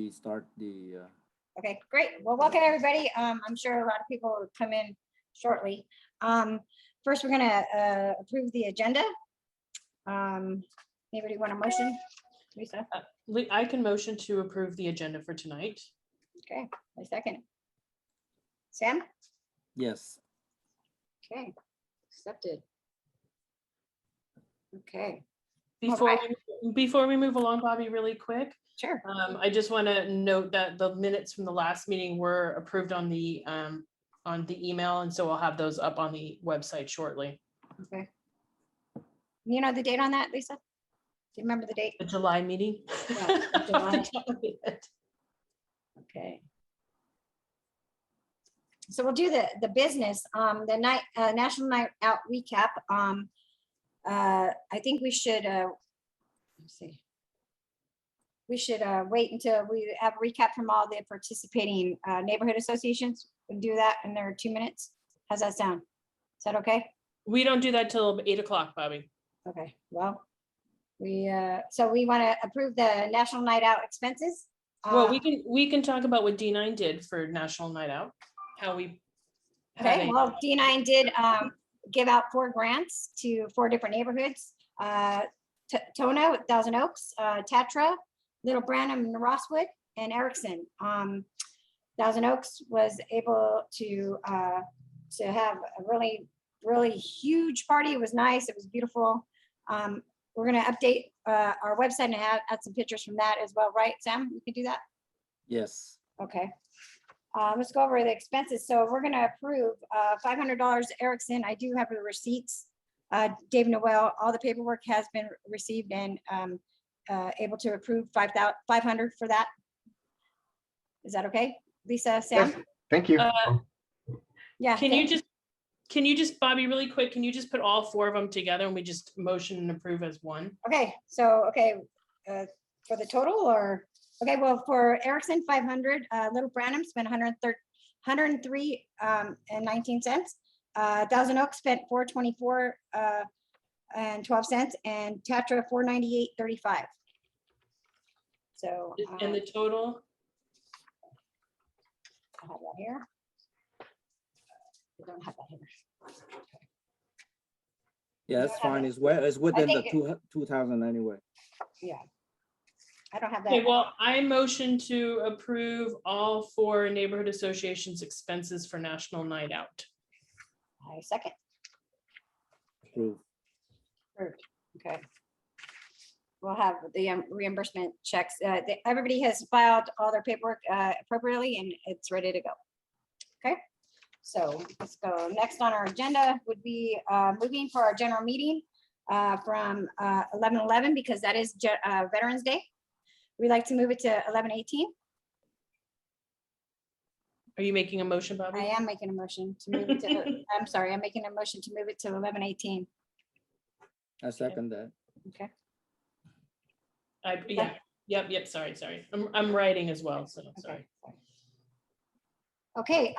we start the, Okay, great. Well, welcome everybody. I'm sure a lot of people will come in shortly. First, we're gonna approve the agenda. Anybody want a motion? Lisa? I can motion to approve the agenda for tonight. Okay, a second. Sam? yes, Okay, accepted. Okay, Before we move along, Bobby, really quick, sure. I just want to note that the minutes from the last meeting were approved on the email, and so we'll have those up on the website shortly. Okay. You know the date on that, Lisa? Do you remember the date? The July meeting. Yeah, July. Okay. So we'll do the business, the night, National Night Out recap. I think we should, let's see. We should wait until we have a recap from all the participating neighborhood associations. We'll do that in their 2 minutes. How's that sound? Is that okay? We don't do that till 8 o'clock, Bobby. Okay, well, so we want to approve the National Night Out expenses. Well, we can talk about what D9 did for National Night Out, how we. Okay, well, D9 did give out 4 grants to 4 different neighborhoods. Tono, Thousand Oaks, Tatra, Little Branham and Rosswood, and Erickson. Thousand Oaks was able to have a really huge party. It was nice. It was beautiful. We're going to update our website and add some pictures from that as well, right, Sam? You can do that? yes, Okay. Let's go over the expenses. So we're going to approve $500 Erickson. I do have the receipts. Dave Noel, all the paperwork has been received and able to approve $500 for that. Is that okay? Lisa, Sam? Yes, thank you. Yeah. Can you just, Bobby, really quick, can you just put all 4 of them together and we just motion and approve as one? Okay, so, for the total or, okay, well, for Erickson, 500, Little Branham spent 103 and 19 cents. Thousand Oaks spent 424 and 12 cents, and Tatra 498.35. So. And the total? I have that here. I don't have that here. yeah, that's fine. It's within the think 2,000 anyway. Yeah. I don't have that. Okay, well, I motion to approve all 4 neighborhood associations expenses for National Night Out. I second. Approved. Okay. We'll have the reimbursement checks. Everybody has filed all their paperwork appropriately and it's ready to go. Okay, so let's go. Next on our agenda would be moving for our general meeting from 11:11 because that is Veterans Day. We'd like to move it to 11:18. Are you making a motion, Bobby? I am making a motion to move it to, I'm sorry, I'm making a motion to move it to 11:18. I second that. Okay. Yeah, yep, sorry. I'm writing as well, so sorry. Okay,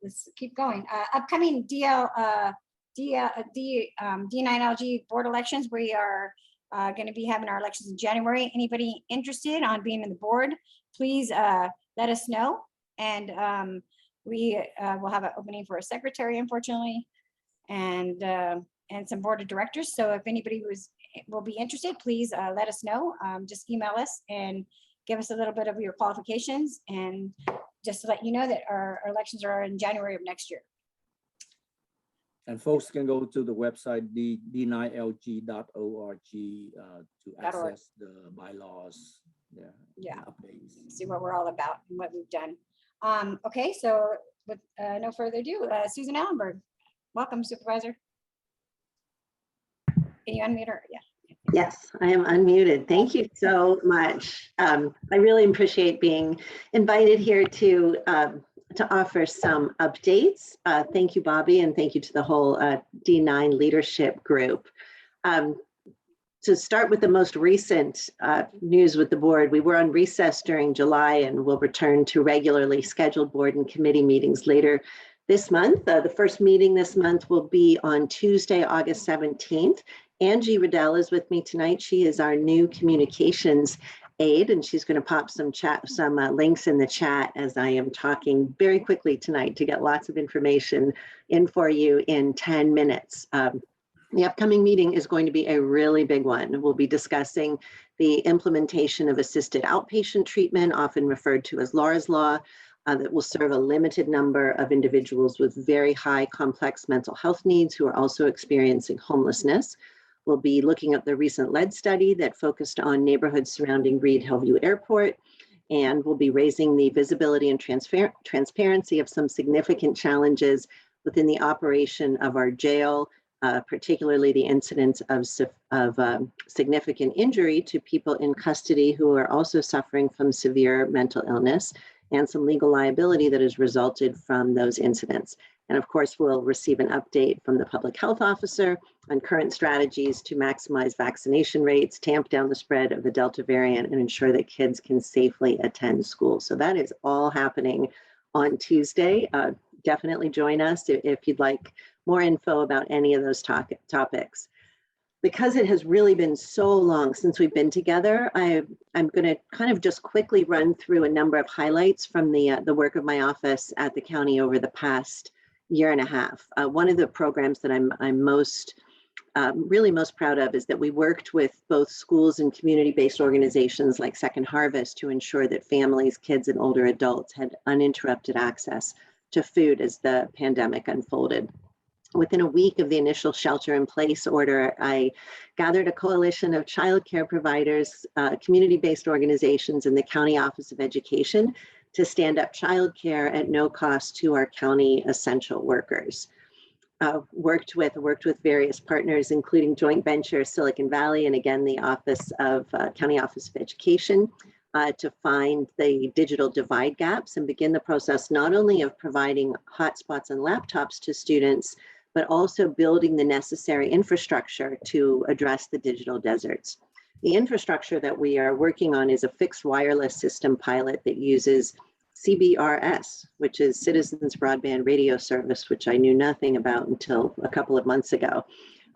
let's keep going. Upcoming D9LG board elections. We are going to be having our elections in January. Anybody interested on being in the board, please let us know. And we will have an opening for a secretary, unfortunately, and some board of directors. So if anybody will be interested, please let us know. Just email us and give us a little bit of your qualifications, and just to let you know that our elections are in January of next year. And folks can go to the website D9LG.org to access the bylaws. Yeah. Updates. See what we're all about and what we've done. Okay, so with no further ado, Susan Allenberg, welcome, Supervisor. Can you unmute her? Yeah. Yes, I am unmuted. Thank you so much. I really appreciate being invited here to offer some updates. Thank you, Bobby, and thank you to the whole D9 leadership group. To start with the most recent news with the board, we were on recess during July and will return to regularly scheduled board and committee meetings later this month. The first meeting this month will be on Tuesday, August 17th. Angie Riddell is with me tonight. She is our new communications aide, and she's going to pop some links in the chat as I am talking very quickly tonight to get lots of information in for you in 10 minutes. The upcoming meeting is going to be a really big one. We'll be discussing the implementation of assisted outpatient treatment, often referred to as Laura's Law, that will serve a limited number of individuals with very high complex mental health needs who are also experiencing homelessness. We'll be looking at the recent lead study that focused on neighborhoods surrounding Reed-Hillview Airport, and we'll be raising the visibility and transparency of some significant challenges within the operation of our jail, particularly the incidence of significant injury to people in custody who are also suffering from severe mental illness, and some legal liability that has resulted from those incidents. And of course, we'll receive an update from the public health officer on current strategies to maximize vaccination rates, tamp down the spread of the Delta variant, and ensure that kids can safely attend school. So that is all happening on Tuesday. Definitely join us if you'd like more info about any of those topics. Because it has really been so long since we've been together, I'm going to kind of just quickly run through a number of highlights from the work of my office at the county over the past year and a half. One of the programs that I'm really most proud of is that we worked with both schools and community-based organizations like Second Harvest to ensure that families, kids, and older adults had uninterrupted access to food as the pandemic unfolded. Within a week of the initial shelter-in-place order, I gathered a coalition of childcare providers, community-based organizations, and the County Office of Education to stand up childcare at no cost to our county essential workers. Worked with various partners, including joint venture Silicon Valley, and again, the County Office of Education, to find the digital divide gaps and begin the process not only of providing hotspots and laptops to students, but also building the necessary infrastructure to address the digital deserts. The infrastructure that we are working on is a fixed wireless system pilot that uses CBRS, which is Citizens Broadband Radio Service, which I knew nothing about until a couple of months ago.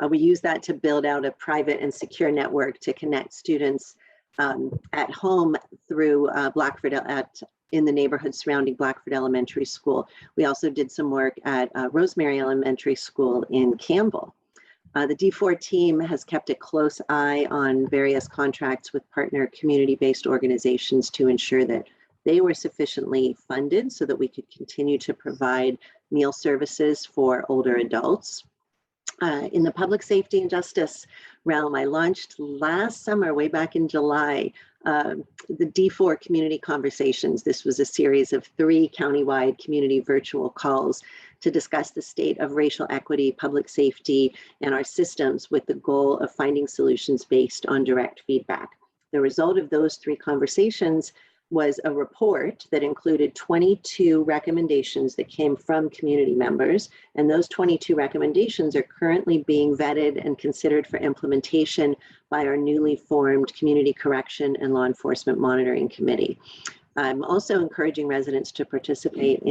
We use that to build out a private and secure network to connect students at home through Blackford in the neighborhood surrounding Blackford Elementary School. We also did some work at Rosemary Elementary School in Campbell. The D4 team has kept a close eye on various contracts with partner community-based organizations to ensure that they were sufficiently funded so that we could continue to provide meal services for older adults. In the public safety and justice realm, I launched last summer, way back in July, the D4 Community Conversations. This was a series of 3 countywide community virtual calls to discuss the state of racial equity, public safety, and our systems with the goal of finding solutions based on direct feedback. The result of those 3 conversations was a report that included 22 recommendations that came from community members. And those 22 recommendations are currently being vetted and considered for implementation by our newly formed Community Correction and Law Enforcement Monitoring Committee. I'm also encouraging residents to participate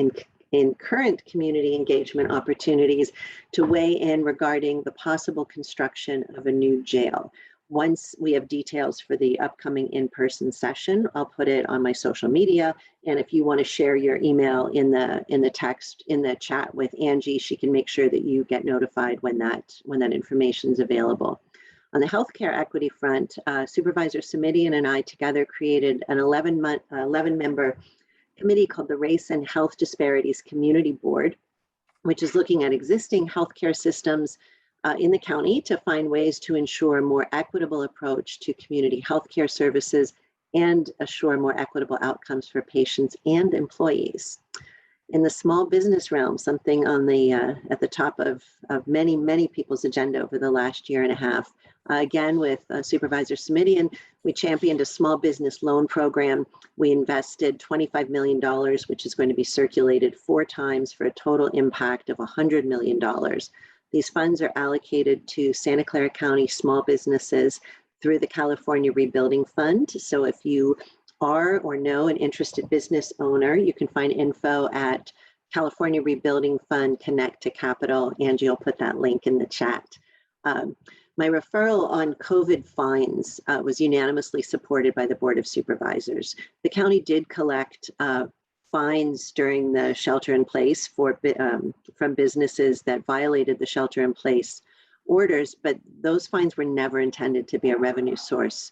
in current community engagement opportunities to weigh in regarding the possible construction of a new jail. Once we have details for the upcoming in-person session, I'll put it on my social media. And if you want to share your email in the chat with Angie, she can make sure that you get notified when that information is available. On the healthcare equity front, Supervisor Simidian and I together created an 11-member committee called the Race and Health Disparities Community Board, which is looking at existing healthcare systems in the county to find ways to ensure a more equitable approach to community healthcare services and assure more equitable outcomes for patients and employees. In the small business realm, something on the at the top of many people's agenda over the last year and a half. Again, with Supervisor Simidian, we championed a small business loan program. We invested $25 million, which is going to be circulated 4 times for a total impact of $100 million. These funds are allocated to Santa Clara County small businesses through the California Rebuilding Fund. So if you are or know an interested business owner, you can find info at California Rebuilding Fund Connect to Capital. Angie will put that link in the chat. My referral on COVID fines was unanimously supported by the Board of Supervisors. The county did collect fines during the shelter in place from businesses that violated the shelter in place orders, but those fines were never intended to be a revenue source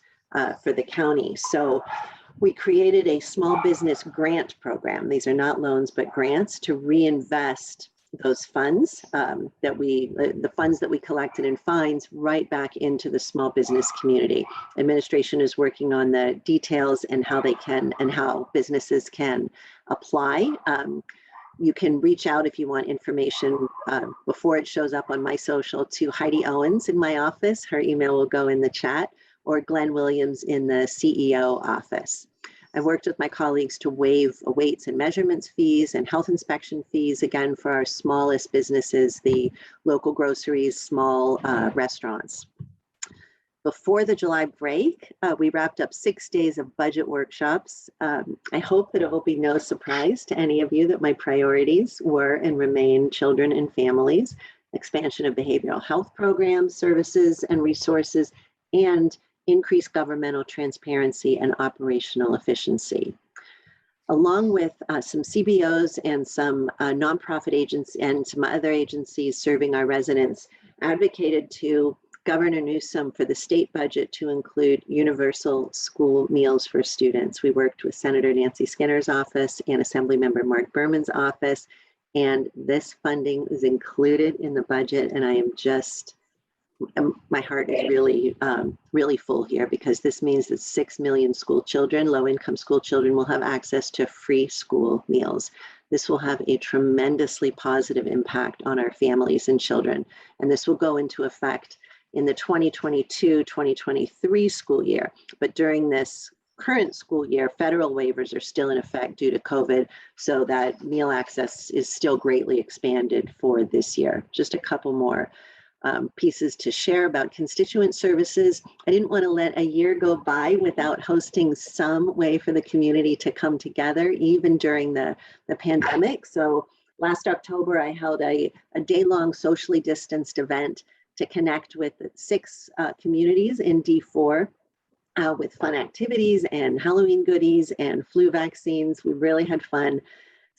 for the county. So we created a small business grant program. These are not loans, but grants to reinvest those funds the funds that we collected in fines right back into the small business community. Administration is working on the details and how businesses can apply. You can reach out if you want information before it shows up on my social to Heidi Owens in my office. Her email will go in the chat, or Glenn Williams in the CEO office. I've worked with my colleagues to waive weights and measurements fees and health inspection fees, again, for our smallest businesses, the local groceries, small restaurants. Before the July break, we wrapped up 6 days of budget workshops. I hope that it will be no surprise to any of you that my priorities were and remain children and families, expansion of behavioral health programs, services, and resources, and increased governmental transparency and operational efficiency. Along with some CBOs and some nonprofit agents and some other agencies serving our residents, advocated to Governor Newsom for the state budget to include universal school meals for students. We worked with Senator Nancy Skinner's office and Assemblymember Mark Berman's office, and this funding is included in the budget, and I am just, my heart is really full here, because this means that 6 million school children, low-income school children, will have access to free school meals. This will have a tremendously positive impact on our families and children, and this will go into effect in the 2022-2023 school year. But during this current school year, federal waivers are still in effect due to COVID, so that meal access is still greatly expanded for this year. Just a couple more pieces to share about constituent services. I didn't want to let a year go by without hosting some way for the community to come together, even during the pandemic. So last October, I held a day-long socially distanced event to connect with 6 communities in D4 with fun activities and Halloween goodies and flu vaccines. We really had fun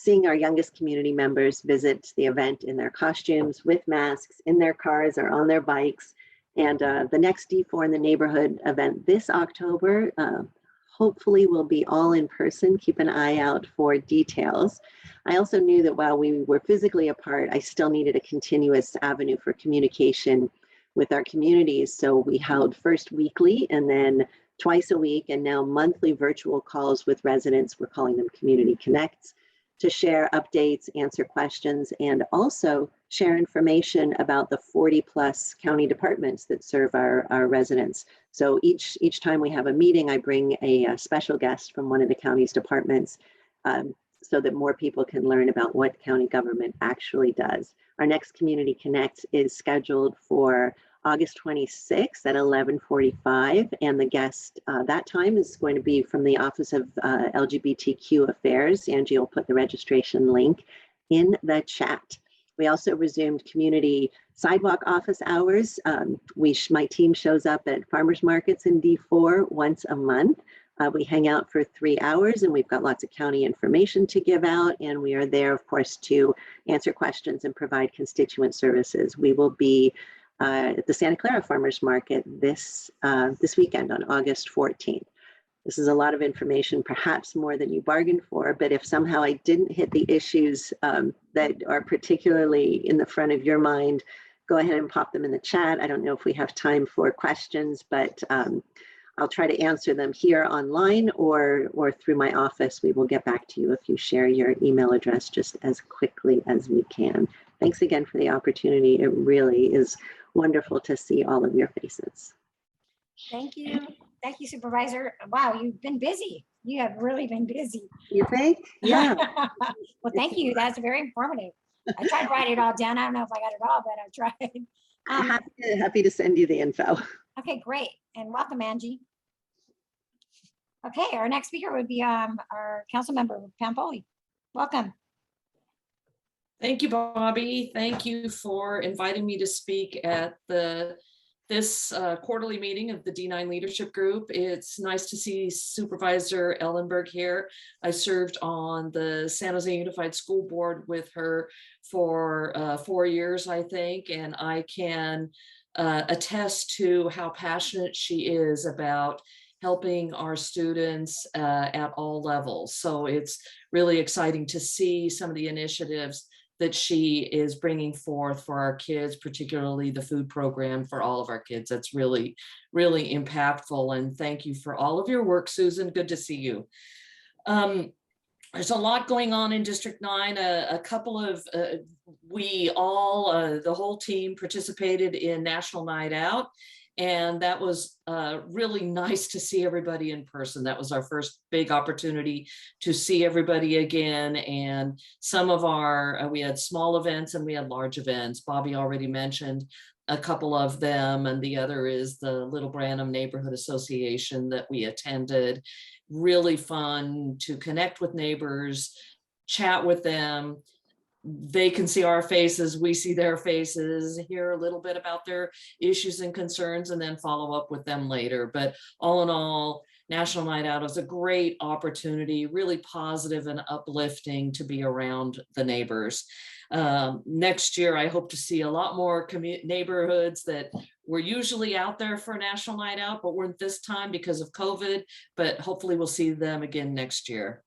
seeing our youngest community members visit the event in their costumes, with masks, in their cars or on their bikes. And the next D4 in the neighborhood event this October, hopefully will be all in person. Keep an eye out for details. I also knew that while we were physically apart, I still needed a continuous avenue for communication with our communities. So we held first weekly and then twice a week, and now monthly virtual calls with residents. We're calling them Community Connects, to share updates, answer questions, and also share information about the 40+ county departments that serve our residents. So each time we have a meeting, I bring a special guest from one of the county's departments so that more people can learn about what county government actually does. Our next Community Connect is scheduled for August 26th at 11:45, and the guest that time is going to be from the Office of LGBTQ Affairs. Angie will put the registration link in the chat. We also resumed community sidewalk office hours. My team shows up at farmers markets in D4 once a month. We hang out for 3 hours, and we've got lots of county information to give out, and we are there, of course, to answer questions and provide constituent services. We will be at the Santa Clara Farmers Market this weekend on August 14th. This is a lot of information, perhaps more than you bargained for, but if somehow I didn't hit the issues that are particularly in the front of your mind, go ahead and pop them in the chat. I don't know if we have time for questions, but I'll try to answer them here online or through my office. We will get back to you if you share your email address just as quickly as we can. Thanks again for the opportunity. It really is wonderful to see all of your faces. Thank you. Thank you, Supervisor. Wow, you've been busy. You have really been busy. You think? Yeah. Well, thank you. That's very informative. I tried to write it all down. I don't know if I got it all, but I tried. Happy to send you the info. Okay, great. And welcome, Angie. Okay, our next speaker would be our council member, Pam Foley. Welcome. Thank you, Bobby. Thank you for inviting me to speak at the this quarterly meeting of the D9 Leadership Group. It's nice to see Supervisor Ellenberg here. I served on the San Jose Unified School Board with her for 4 years, I think, and I can attest to how passionate she is about helping our students at all levels. So it's really exciting to see some of the initiatives that she is bringing forth for our kids, particularly the food program for all of our kids. That's really, really impactful. And thank you for all of your work, Susan. Good to see you. There's a lot going on in District 9. A couple of, we all, the whole team participated in National Night Out. And that was really nice to see everybody in person. That was our first big opportunity to see everybody again. And some of our, we had small events and we had large events. Bobby already mentioned a couple of them. And the other is the Little Branham Neighborhood Association that we attended. Really fun to connect with neighbors, chat with them. They can see our faces, we see their faces, hear a little bit about their issues and concerns, and then follow up with them later. But all in all, National Night Out is a great opportunity, really positive and uplifting to be around the neighbors. Next year, I hope to see a lot more neighborhoods that were usually out there for National Night Out, but weren't this time because of COVID, but hopefully we'll see them again next year.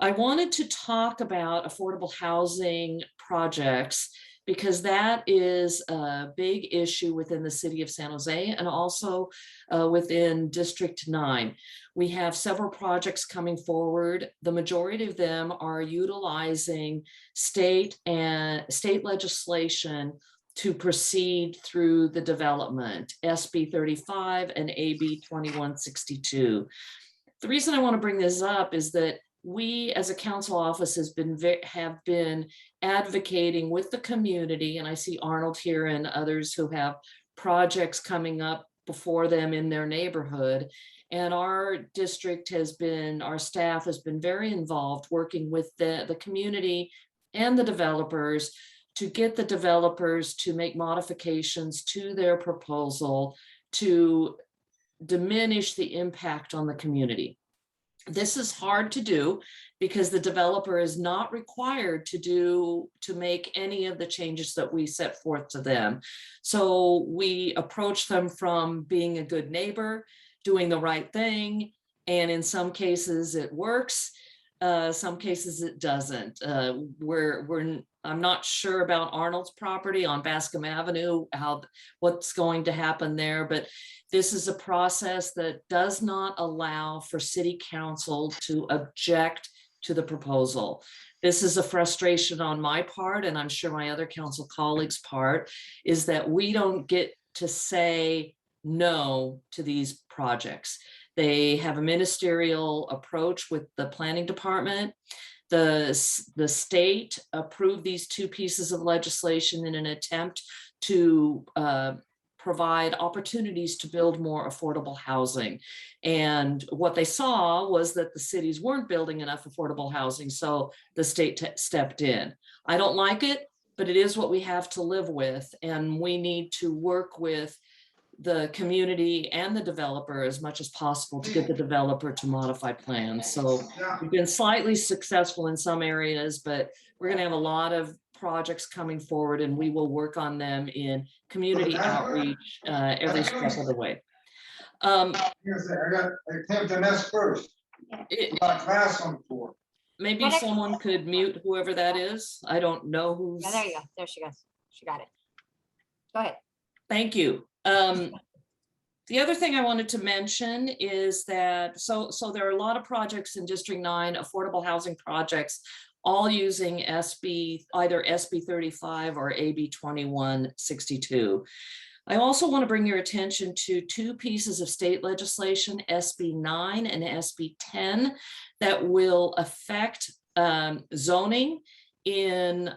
I wanted to talk about affordable housing projects because that is a big issue within the city of San Jose and also within District 9. We have several projects coming forward. The majority of them are utilizing state legislation to proceed through the development, SB 35 and AB 2162. The reason I want to bring this up is that we as a council office have been advocating with the community, and I see Arnold here and others who have projects coming up before them in their neighborhood. And our district has been, our staff has been very involved working with the community and the developers to get the developers to make modifications to their proposal to diminish the impact on the community. This is hard to do because the developer is not required to make any of the changes that we set forth to them. So we approach them from being a good neighbor, doing the right thing, and in some cases it works, some cases it doesn't. I'm not sure about Arnold's property on Bascom Avenue, what's going to happen there, but this is a process that does not allow for city council to object to the proposal. This is a frustration on my part, and I'm sure my other council colleagues' part, is that we don't get to say no to these projects. They have a ministerial approach with the planning department. The state approved these two pieces of legislation in an attempt to provide opportunities to build more affordable housing. And what they saw was that the cities weren't building enough affordable housing, so the state stepped in. I don't like it, but it is what we have to live with, and we need to work with the community and the developer as much as possible to get the developer to modify plans. So we've been slightly successful in some areas, but we're going to have a lot of projects coming forward, and we will work on them in community outreach every step of the way. I attempt the next first. Got class on the floor. Maybe someone could mute whoever that is. I don't know who's. Yeah, there you go. There she goes. She got it. Go ahead. Thank you. The other thing I wanted to mention is that, so there are a lot of projects in District 9, affordable housing projects, all using either SB 35 or AB 2162. I also want to bring your attention to two pieces of state legislation, SB 9 and SB 10, that will affect zoning in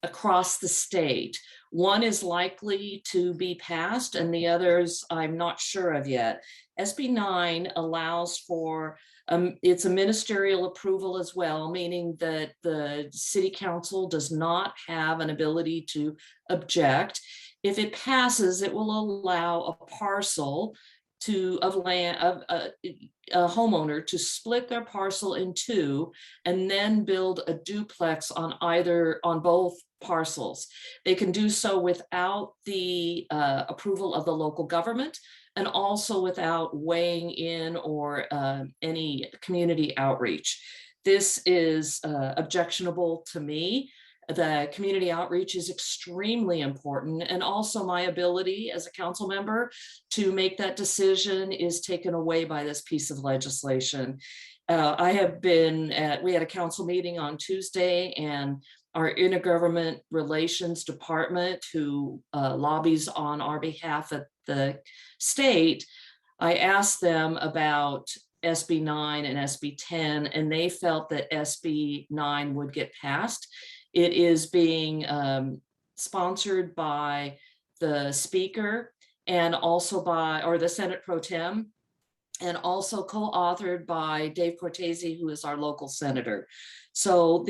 across the state. One is likely to be passed and the others I'm not sure of yet. SB 9 allows for, it's a ministerial approval as well, meaning that the city council does not have an ability to object. If it passes, it will allow a parcel of land of a homeowner to split their parcel in two and then build a duplex on both parcels. They can do so without the approval of the local government and also without weighing in or any community outreach. This is objectionable to me. The community outreach is extremely important, and also my ability as a council member to make that decision is taken away by this piece of legislation. We had a council meeting on Tuesday, and our intergovernment relations department, who lobbies on our behalf at the state, I asked them about SB 9 and SB 10, and they felt that SB 9 would get passed. It is being sponsored by the speaker and also by the Senate Pro Tem, and also co-authored by Dave Cortese, who is our local senator. So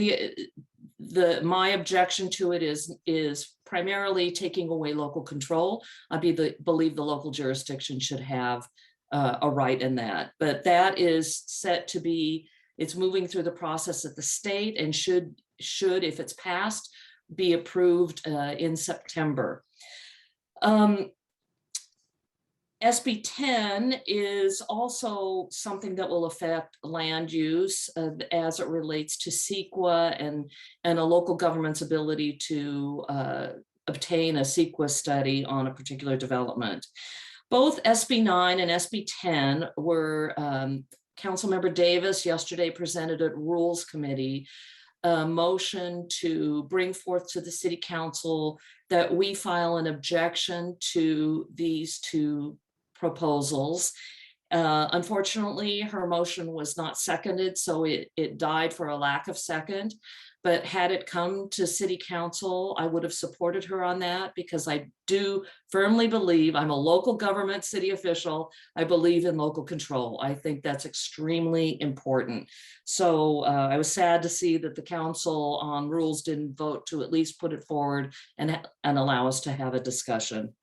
my objection to it is primarily taking away local control. I believe the local jurisdiction should have a right in that, but that is set to be, it's moving through the process at the state and should, if it's passed, be approved in September. SB 10 is also something that will affect land use as it relates to CEQA and a local government's ability to obtain a CEQA study on a particular development. Both SB 9 and SB 10 were, Councilmember Davis yesterday presented at Rules Committee a motion to bring forth to the City Council that we file an objection to these two proposals. Unfortunately, her motion was not seconded, so it died for a lack of second. But had it come to City Council, I would have supported her on that, because I do firmly believe, I'm a local government city official, I believe in local control. I think that's extremely important. So I was sad to see that the Council on Rules didn't vote to at least put it forward and allow us to have a discussion.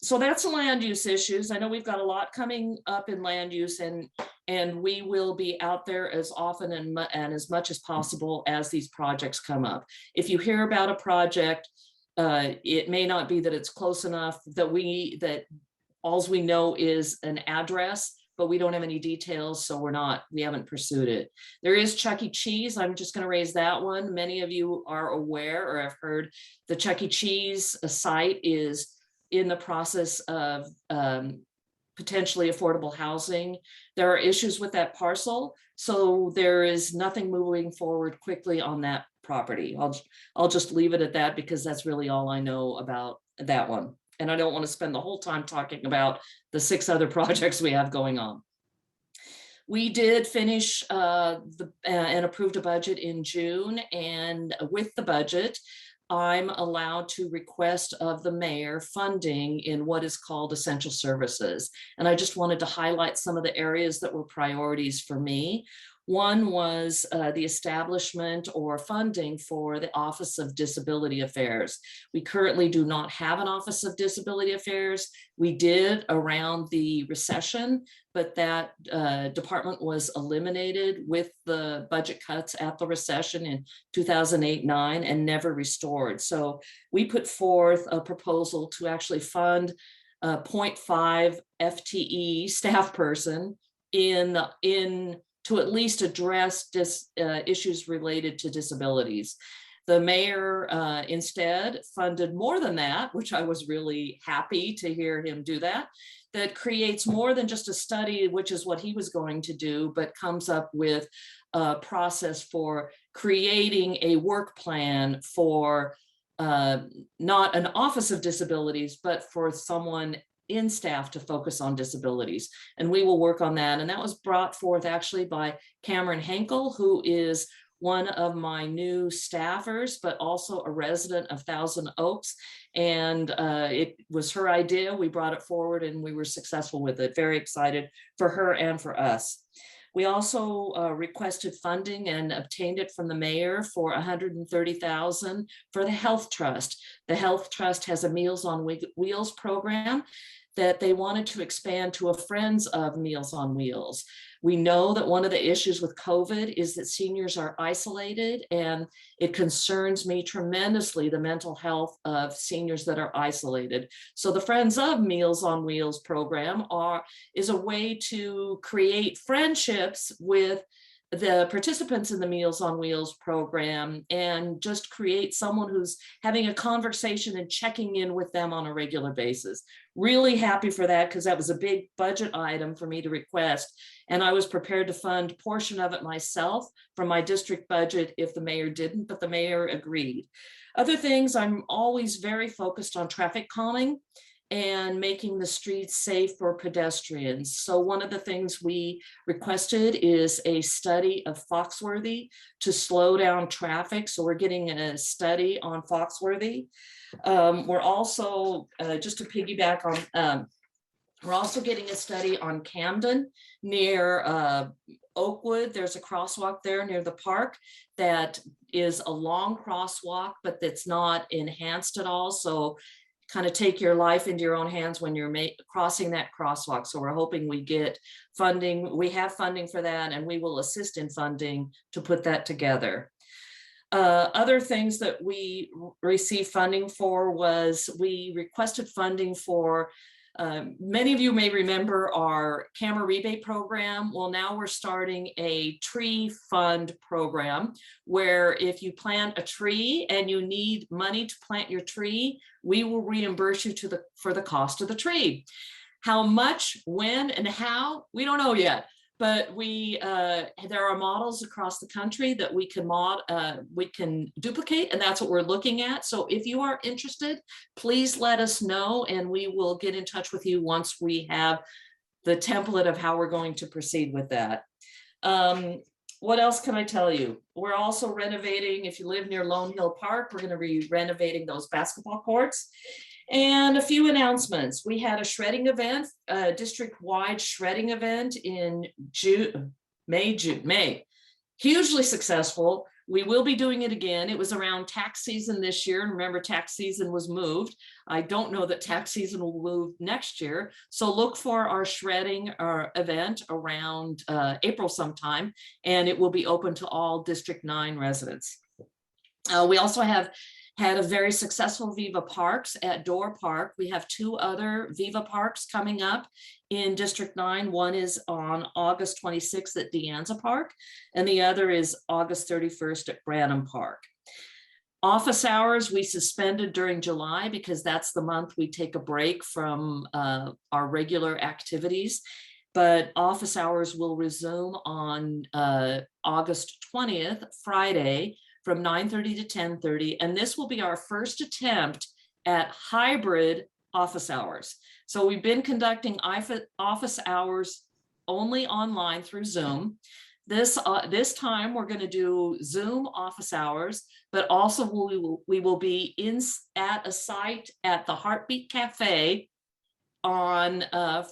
So that's the land use issues. I know we've got a lot coming up in land use, and we will be out there as often and as much as possible as these projects come up. If you hear about a project, it may not be that it's close enough that all we know is an address, but we don't have any details, so we haven't pursued it. There is Chuck E. Cheese. I'm just going to raise that one. Many of you are aware or have heard the Chuck E. Cheese site is in the process of potentially affordable housing. There are issues with that parcel, so there is nothing moving forward quickly on that property. I'll just leave it at that, because that's really all I know about that one. And I don't want to spend the whole time talking about the 6 other projects we have going on. We did finish and approved a budget in June, and with the budget, I'm allowed to request of the mayor funding in what is called essential services. And I just wanted to highlight some of the areas that were priorities for me. One was the establishment or funding for the Office of Disability Affairs. We currently do not have an Office of Disability Affairs. We did around the recession, but that department was eliminated with the budget cuts at the recession in 2008-09 and never restored. So we put forth a proposal to actually fund a 0.5 FTE staff person to at least address issues related to disabilities. The mayor instead funded more than that, which I was really happy to hear him do that. That creates more than just a study, which is what he was going to do, but comes up with a process for creating a work plan for not an Office of Disabilities, but for someone in staff to focus on disabilities. And we will work on that. And that was brought forth actually by Cameron Henkel, who is one of my new staffers, but also a resident of Thousand Oaks. And it was her idea. We brought it forward and we were successful with it. Very excited for her and for us. We also requested funding and obtained it from the mayor for $130,000 for the Health Trust. The Health Trust has a Meals on Wheels program that they wanted to expand to a Friends of Meals on Wheels. We know that one of the issues with COVID is that seniors are isolated, and it concerns me tremendously, the mental health of seniors that are isolated. So the Friends of Meals on Wheels program is a way to create friendships with the participants in the Meals on Wheels program and just create someone who's having a conversation and checking in with them on a regular basis. Really happy for that, because that was a big budget item for me to request. And I was prepared to fund a portion of it myself from my district budget if the mayor didn't, but the mayor agreed. Other things, I'm always very focused on traffic calming and making the streets safe for pedestrians. So one of the things we requested is a study of Foxworthy to slow down traffic. So we're getting a study on Foxworthy. We're also, just to piggyback on, we're also getting a study on Camden near Oakwood. There's a crosswalk there near the park that is a long crosswalk, but that's not enhanced at all. So kind of take your life into your own hands when you're crossing that crosswalk. So we're hoping we get funding. We have funding for that, and we will assist in funding to put that together. Other things that we received funding for was we requested funding for, many of you may remember our camera rebate program. Well, now we're starting a tree fund program where if you plant a tree and you need money to plant your tree, we will reimburse you for the cost of the tree. How much, when, and how, we don't know yet. But there are models across the country that we can duplicate, and that's what we're looking at. So if you are interested, please let us know, and we will get in touch with you once we have the template of how we're going to proceed with that. What else can I tell you? We're also renovating, if you live near Lone Hill Park, we're going to be renovating those basketball courts. And a few announcements. We had a shredding event, a district-wide shredding event in May. Hugely successful. We will be doing it again. It was around tax season this year. And remember, tax season was moved. I don't know that tax season will move next year. So look for our shredding event around April sometime, and it will be open to all District 9 residents. We also have had a very successful Viva Parks at Door Park. We have 2 other Viva Parks coming up in District 9. One is on August 26th at De Anza Park, and the other is August 31st at Branham Park. Office hours we suspended during July because that's the month we take a break from our regular activities. But office hours will resume on August 20th, Friday, from 9:30 to 10:30, and this will be our first attempt at hybrid office hours. So we've been conducting office hours only online through Zoom. This time we're going to do Zoom office hours, but also we will be at a site at the Heartbeat Cafe on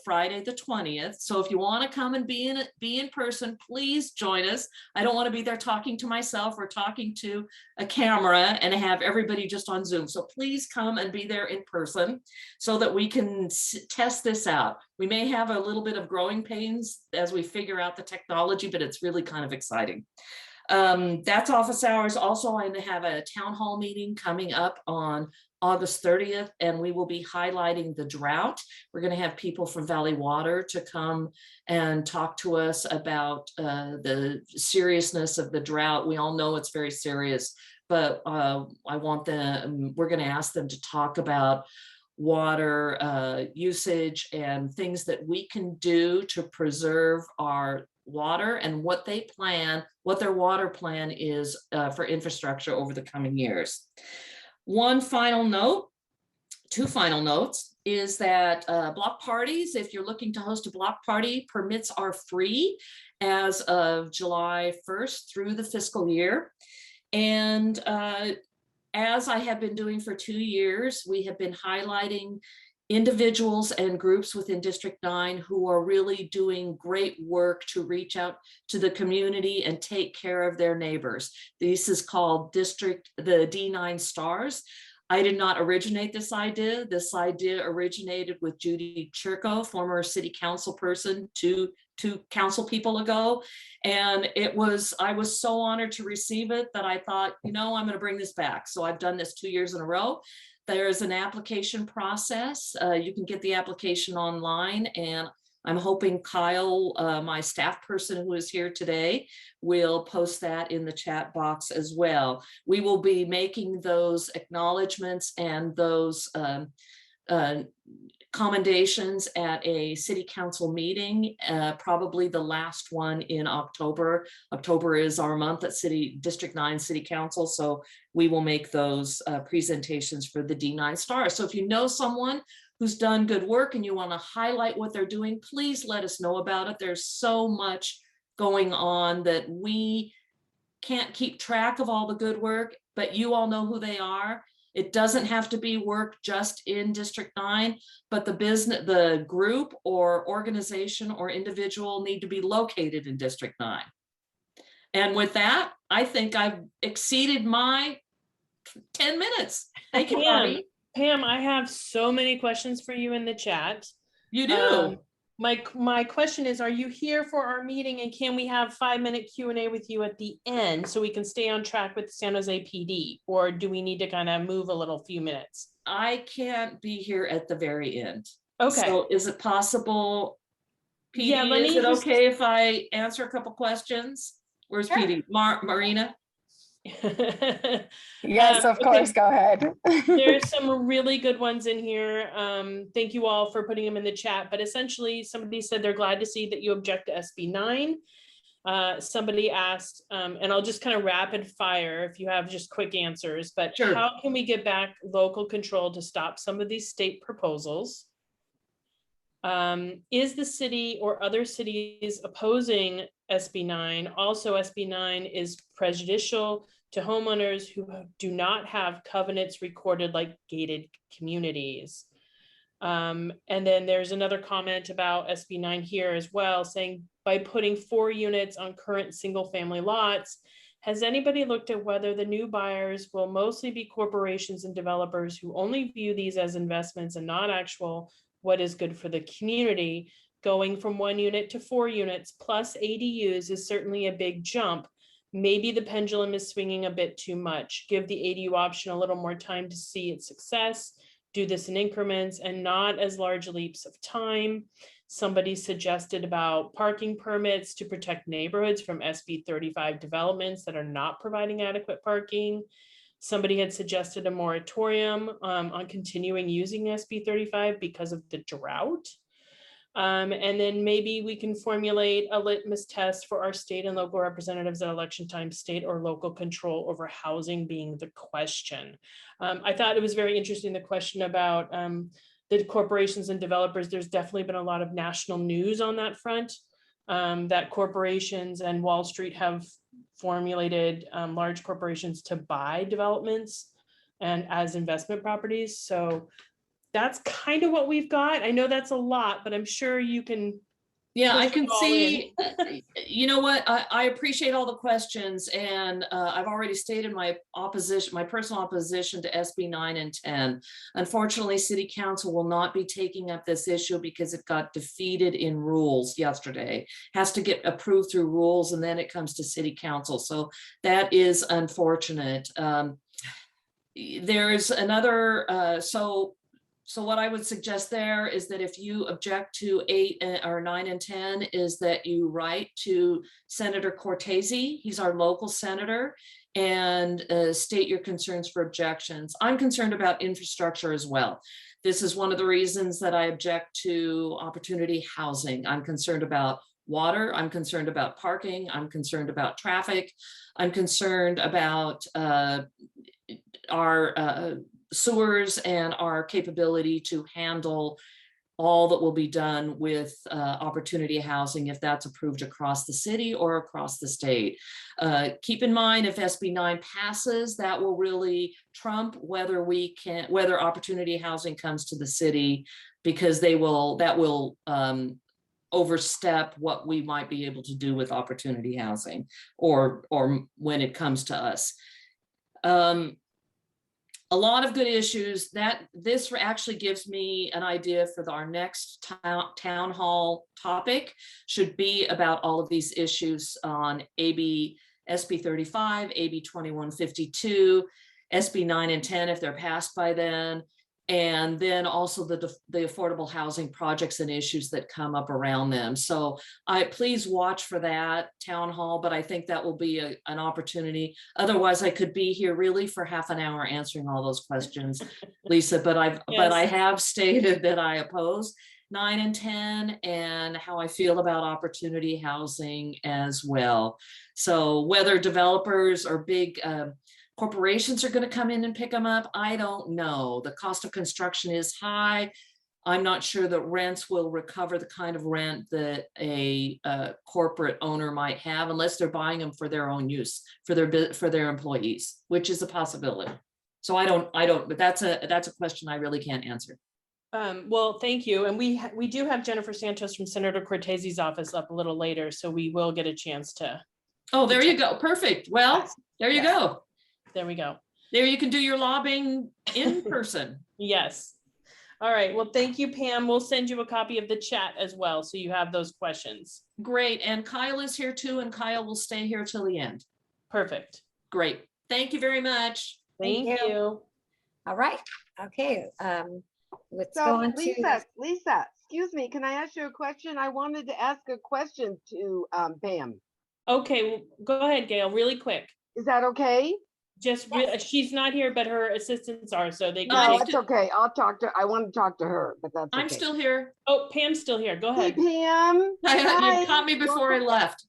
Friday the 20th. So if you want to come and be in person, please join us. I don't want to be there talking to myself or talking to a camera and have everybody just on Zoom. So please come and be there in person so that we can test this out. We may have a little bit of growing pains as we figure out the technology, but it's really kind of exciting. That's office hours. Also, I have a town hall meeting coming up on August 30th, and we will be highlighting the drought. We're going to have people from Valley Water to come and talk to us about the seriousness of the drought. We all know it's very serious, but we're going to ask them to talk about water usage and things that we can do to preserve our water and what their water plan is for infrastructure over the coming years. One final note, 2 final notes, is that block parties, if you're looking to host a block party, permits are free as of July 1st through the fiscal year. And as I have been doing for 2 years, we have been highlighting individuals and groups within District 9 who are really doing great work to reach out to the community and take care of their neighbors. This is called the D9 Stars. I did not originate this idea. This idea originated with Judy Chirko, former city council person, two council people ago. And I was so honored to receive it that I thought, I'm going to bring this back. So I've done this 2 years in a row. There's an application process. You can get the application online, and I'm hoping Kyle, my staff person who is here today, will post that in the chat box as well. We will be making those acknowledgements and those commendations at a city council meeting, probably the last one in October. October is our month at District 9 City Council, so we will make those presentations for the D9 Stars. So if you know someone who's done good work and you want to highlight what they're doing, please let us know about it. There's so much going on that we can't keep track of all the good work, but you all know who they are. It doesn't have to be work just in District 9, but the group or organization or individual need to be located in District 9. And with that, I think I've exceeded my 10 minutes. Thank you, Bobby. Pam, I have so many questions for you in the chat. You do. My question is, are you here for our meeting, and can we have 5-minute Q&A with you at the end so we can stay on track with San Jose PD, or do we need to kind of move a few minutes? I can't be here at the very end. Okay. So is it possible, PD, Yeah, let is me it just- okay if I answer a couple questions? Where's Sure. PD? Marina? Yes, of okay. course, go ahead. There's some really good ones in here. Thank you all for putting them in the chat, but essentially somebody said they're glad to see that you object to SB 9. Somebody asked, and I'll just kind of rapid fire if you have just quick answers, but Sure. How can we get back local control to stop some of these state proposals? Is the city or other cities opposing SB 9? Also, SB 9 is prejudicial to homeowners who do not have covenants recorded like gated communities. And then there's another comment about SB 9 here as well, saying by putting 4 units on current single family lots, has anybody looked at whether the new buyers will mostly be corporations and developers who only view these as investments and not actual what is good for the community? Going from 1 unit to 4 units plus ADUs is certainly a big jump. Maybe the pendulum is swinging a bit too much. Give the ADU option a little more time to see its success. Do this in increments and not as large leaps of time. Somebody suggested about parking permits to protect neighborhoods from SB 35 developments that are not providing adequate parking. Somebody had suggested a moratorium on continuing using SB 35 because of the drought. And then maybe we can formulate a litmus test for our state and local representatives at election time, state or local control over housing being the question. I thought it was very interesting, the question about the corporations and developers. There's definitely been a lot of national news on that front, that corporations and Wall Street have formulated large corporations to buy developments and as investment properties. So that's kind of what we've got. I know that's a lot, but I'm sure you can. Yeah, I push can it all see, in. you know what, I appreciate all the questions, and I've already stated my personal opposition to SB 9 and 10. Unfortunately, City Council will not be taking up this issue because it got defeated in rules yesterday. Has to get approved through rules, and then it comes to City Council. So that is unfortunate. There's another, so what I would suggest there is that if you object to 8 or 9 and 10, is that you write to Senator Cortese. He's our local senator, and state your concerns for objections. I'm concerned about infrastructure as well. This is one of the reasons that I object to opportunity housing. I'm concerned about water. I'm concerned about parking. I'm concerned about traffic. I'm concerned about our sewers and our capability to handle all that will be done with opportunity housing if that's approved across the city or across the state. Keep in mind, if SB 9 passes, that will really trump whether opportunity housing comes to the city, because that will overstep what we might be able to do with opportunity housing or when it comes to us. A lot of good issues. This actually gives me an idea for our next town hall topic should be about all of these issues on SB 35, AB 2152, SB 9 and 10 if they're passed by then, and then also the affordable housing projects and issues that come up around them. So please watch for that town hall, but I think that will be an opportunity. Otherwise, I could be here really for half an hour answering all those questions, Lisa, but I have stated that I oppose 9 and 10 and how I feel about opportunity housing as well. So whether developers or big corporations are going to come in and pick them up, I don't know. The cost of construction is high. I'm not sure that rents will recover the kind of rent that a corporate owner might have unless they're buying them for their own use, for their employees, which is a possibility. So I don't, but that's a question I really can't answer. Well, thank you. And we do have Jennifer Santos from Senator Cortese's office up a little later, so we will get a chance to. Oh, there you go. Perfect. Well, there you go. There we go. There you can do your lobbying in person. Yes. All right. Well, thank you, Pam. We'll send you a copy of the chat as well, so you have those questions. Great. And Kyle is here too, and Kyle will stay here till the end. Perfect. Great. Thank you very much. Thank you. All right. Okay. Let's go So on to. Lisa, excuse me, can I ask you a question? I wanted to ask a question to Pam. Okay. Well, go ahead, Gail, really quick. Is that okay? Just, she's not here, but her assistants are, so they No, can. No, that's okay. I want to talk to her, but that's okay. I'm still here. Oh, Pam's still here. Go Hey, ahead. Pam. You Hi. caught me before I left.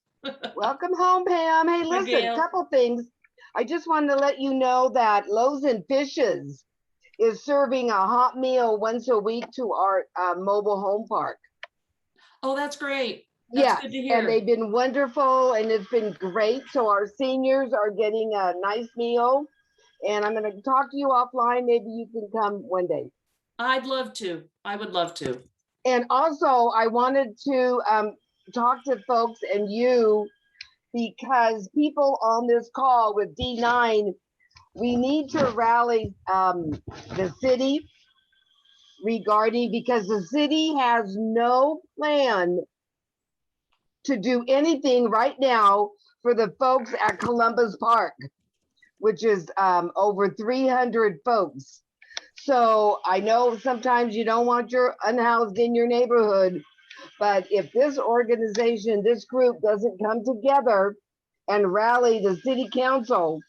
Welcome home, Pam. Hey, listen, Gail. couple things. I just wanted to let you know that Loaves and Fishes is serving a hot meal once a week to our mobile home park. Oh, that's great. That's good to hear. And they've been wonderful and it's been great. So our seniors are getting a nice meal. And I'm going to talk to you offline. Maybe you can come one day. I'd love to. I would love to. And also I wanted to talk to folks and you, because people on this call with D9, we need to rally the city regarding, because the city has no plan to do anything right now for the folks at Columbus Park, which is over 300 folks. So I know sometimes you don't want your unhoused in your neighborhood, but if this organization, this group doesn't come together and rally the city council,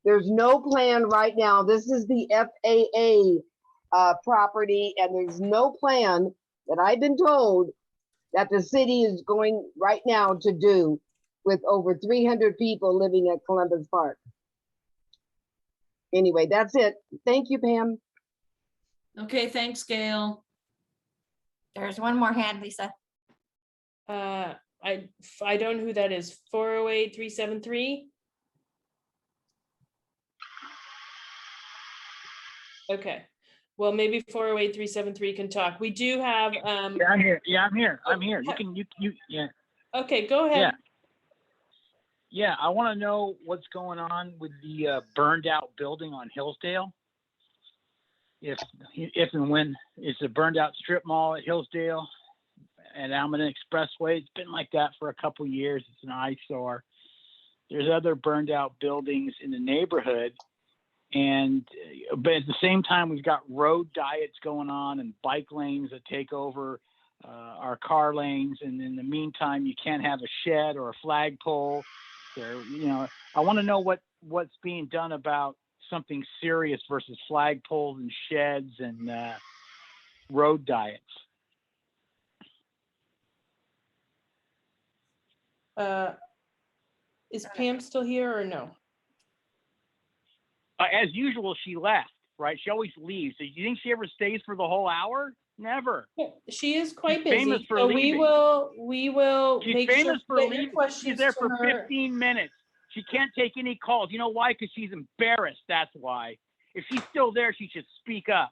there's no plan right now. This is the FAA property, and there's no plan that I've been told that the city is going right now to do with over 300 people living at Columbus Park. Anyway, that's it. Thank you, Pam. Okay, thanks, Gail. There's one more hand, Lisa. I don't know who that is. 408-373. Okay. Well, maybe 408-373 can talk. We do have Yeah, I'm here. Yeah, I'm here. I'm here. Yeah. Okay, go ahead. Yeah, I want to know what's going on with the burned out building on Hillsdale. If and when it's a burned out strip mall at Hillsdale and Almaden Expressway. It's been like that for a couple years. It's an eyesore. There's other burned out buildings in the neighborhood. But at the same time, we've got road diets going on and bike lanes that take over our car lanes. And in the meantime, you can't have a shed or a flagpole. I want to know what's being done about something serious versus flagpoles and sheds and road diets. Is Pam still here or no? As usual, she left, right? She always leaves. So you think she ever stays for the whole hour? Never. She is quite She's famous busy, for so leaving. we will She's make sure famous to for get your leaving. She's questions there to for her. 15 minutes. She can't take any calls. You know why? Because she's embarrassed. That's why. If she's still there, she should speak up.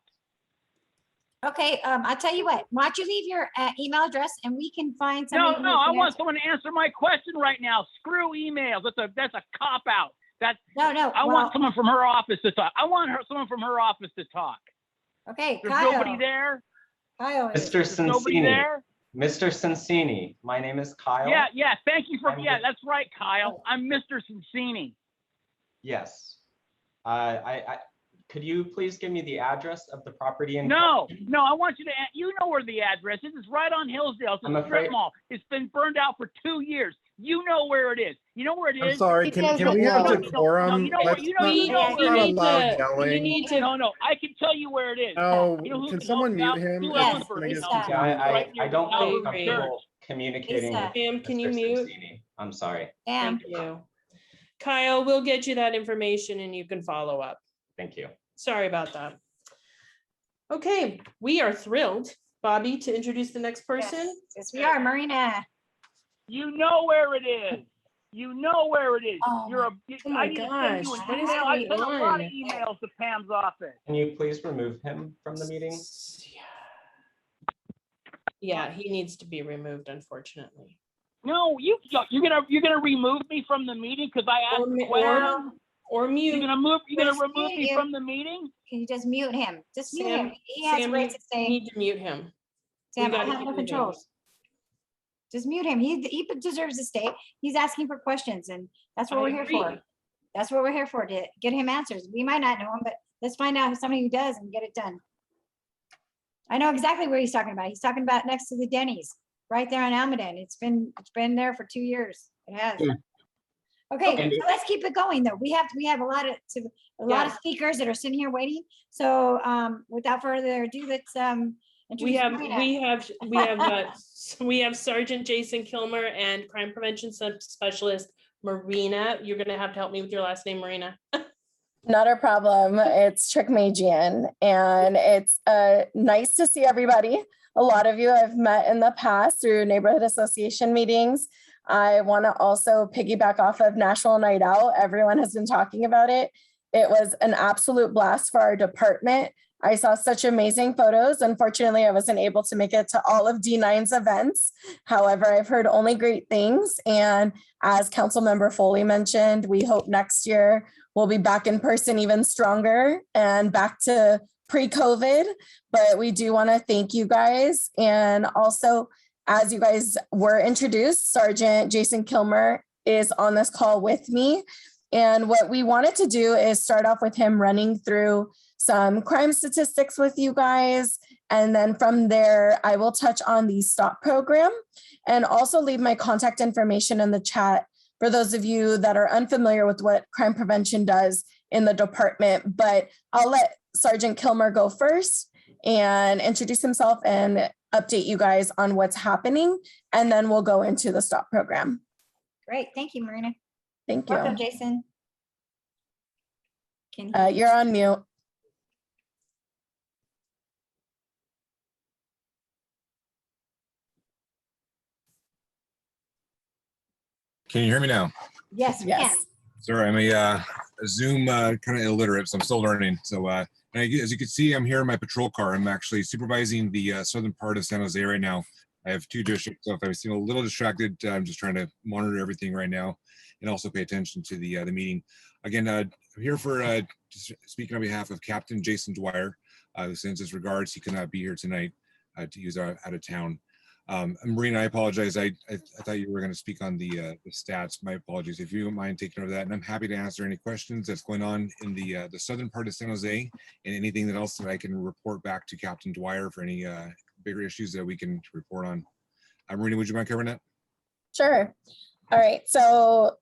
Okay, I'll tell you what, why don't you leave your email address and we can find No, somebody. no, who I can want answer. someone to answer my question right now. Screw emails. That's a cop out. No, I want someone from her office to talk. Someone from her office to talk. Okay, There's Kyle. nobody there. Kyle. Mr. There's nobody Sensini, there. Mr. Sensini, my name is Kyle. Yeah. Thank you for. I'm Yeah, the- that's right, Kyle. I'm Mr. Sensini. Yes. Could you please give me the address of the property in No, question? I want you to. You know where the address is. It's right on Hillsdale. It's I'm a strip afraid- mall. It's been burned out for 2 years. You know where it is. You know where it is. I'm sorry, He can doesn't we have know. decorum? You know where- Let's you know- not, you know let's where not it is. allow You yelling. need to, No, I can tell you where it is. No, You know who- can someone mute him? Sue Yes, Ellensburg, please you know, stop. Yeah, right near I the don't feel Calvary comfortable communicating Lisa. with Pam, can you Mr. mute? Sensini. I'm sorry. Damn. Thank you. Kyle, we'll get you that information and you can follow up. Thank you. Sorry about that. Okay, we are thrilled, Bobby, to introduce the next person. Yes, we are, Marina. You know where it is. You know where it is. Oh my I need to send you gosh, an what is email. I going sent a lot on? of emails to Pam's office. Can you please remove him from the meeting? Yeah, he needs to be removed, unfortunately. No, you're gonna remove me from the meeting because I asked a question. Or You're mute. gonna Just remove mute me you. from the meeting? Can you just mute him? Just mute Sam, him. He has Sam, rights to you say, need to mute him. We Sam, I gotta have keep no moving. controls. Just mute him. He deserves to stay. He's asking for questions and that's what I we're here for. agree. That's what we're here for, to get him answers. We might not know him, but let's find out somebody who does and get it done. I know exactly where he's talking about. He's talking about next to the Denny's, right there on Almaden. It's been there for 2 years. It has. Okay, so let's keep it going though. We have a lot of Yes. speakers that are sitting here waiting. So without further ado, let's We introduce have, Marina. we have Sergeant Jason Kilmer and Crime Prevention Specialist Marina. You're gonna have to help me with your last name, Marina. Not a problem. It's Trickmagian, and it's nice to see everybody. A lot of you I've met in the past through neighborhood association meetings. I want to also piggyback off of National Night Out. Everyone has been talking about it. It was an absolute blast for our department. I saw such amazing photos. Unfortunately, I wasn't able to make it to all of D9's events. However, I've heard only great things. And as Councilmember Foley mentioned, we hope next year we'll be back in person even stronger and back to pre-COVID. But we do want to thank you guys. And also, as you guys were introduced, Sergeant Jason Kilmer is on this call with me. And what we wanted to do is start off with him running through some crime statistics with you guys. And then from there, I will touch on the STOP program and also leave my contact information in the chat for those of you that are unfamiliar with what crime prevention does in the department. But I'll let Sergeant Kilmer go first and introduce himself and update you guys on what's happening. And then we'll go into the STOP program. Great, thank you, Marina. Thank Welcome, you. Jason. You're on mute. Can you hear me now? Yes, we Yes. can. Sorry, I'm a Zoom kind of illiterate, so I'm still learning. So and as you can see, I'm here in my patrol car. I'm actually supervising the southern part of San Jose right now. I have 2 districts, so if I seem a little distracted, I'm just trying to monitor everything right now and also pay attention to the meeting. Again, I'm here for speaking on behalf of Captain Jason Dwyer, who sends his regards. He could not be here tonight to use out of town. Marina, I apologize. I thought you were going to speak on the stats. My apologies. If you don't mind taking over that, and I'm happy to answer any questions that's going on in the southern part of San Jose and anything that else that I can report back to Captain Dwyer for any bigger issues that we can report on. Marina, would you mind covering that? Sure. All right. So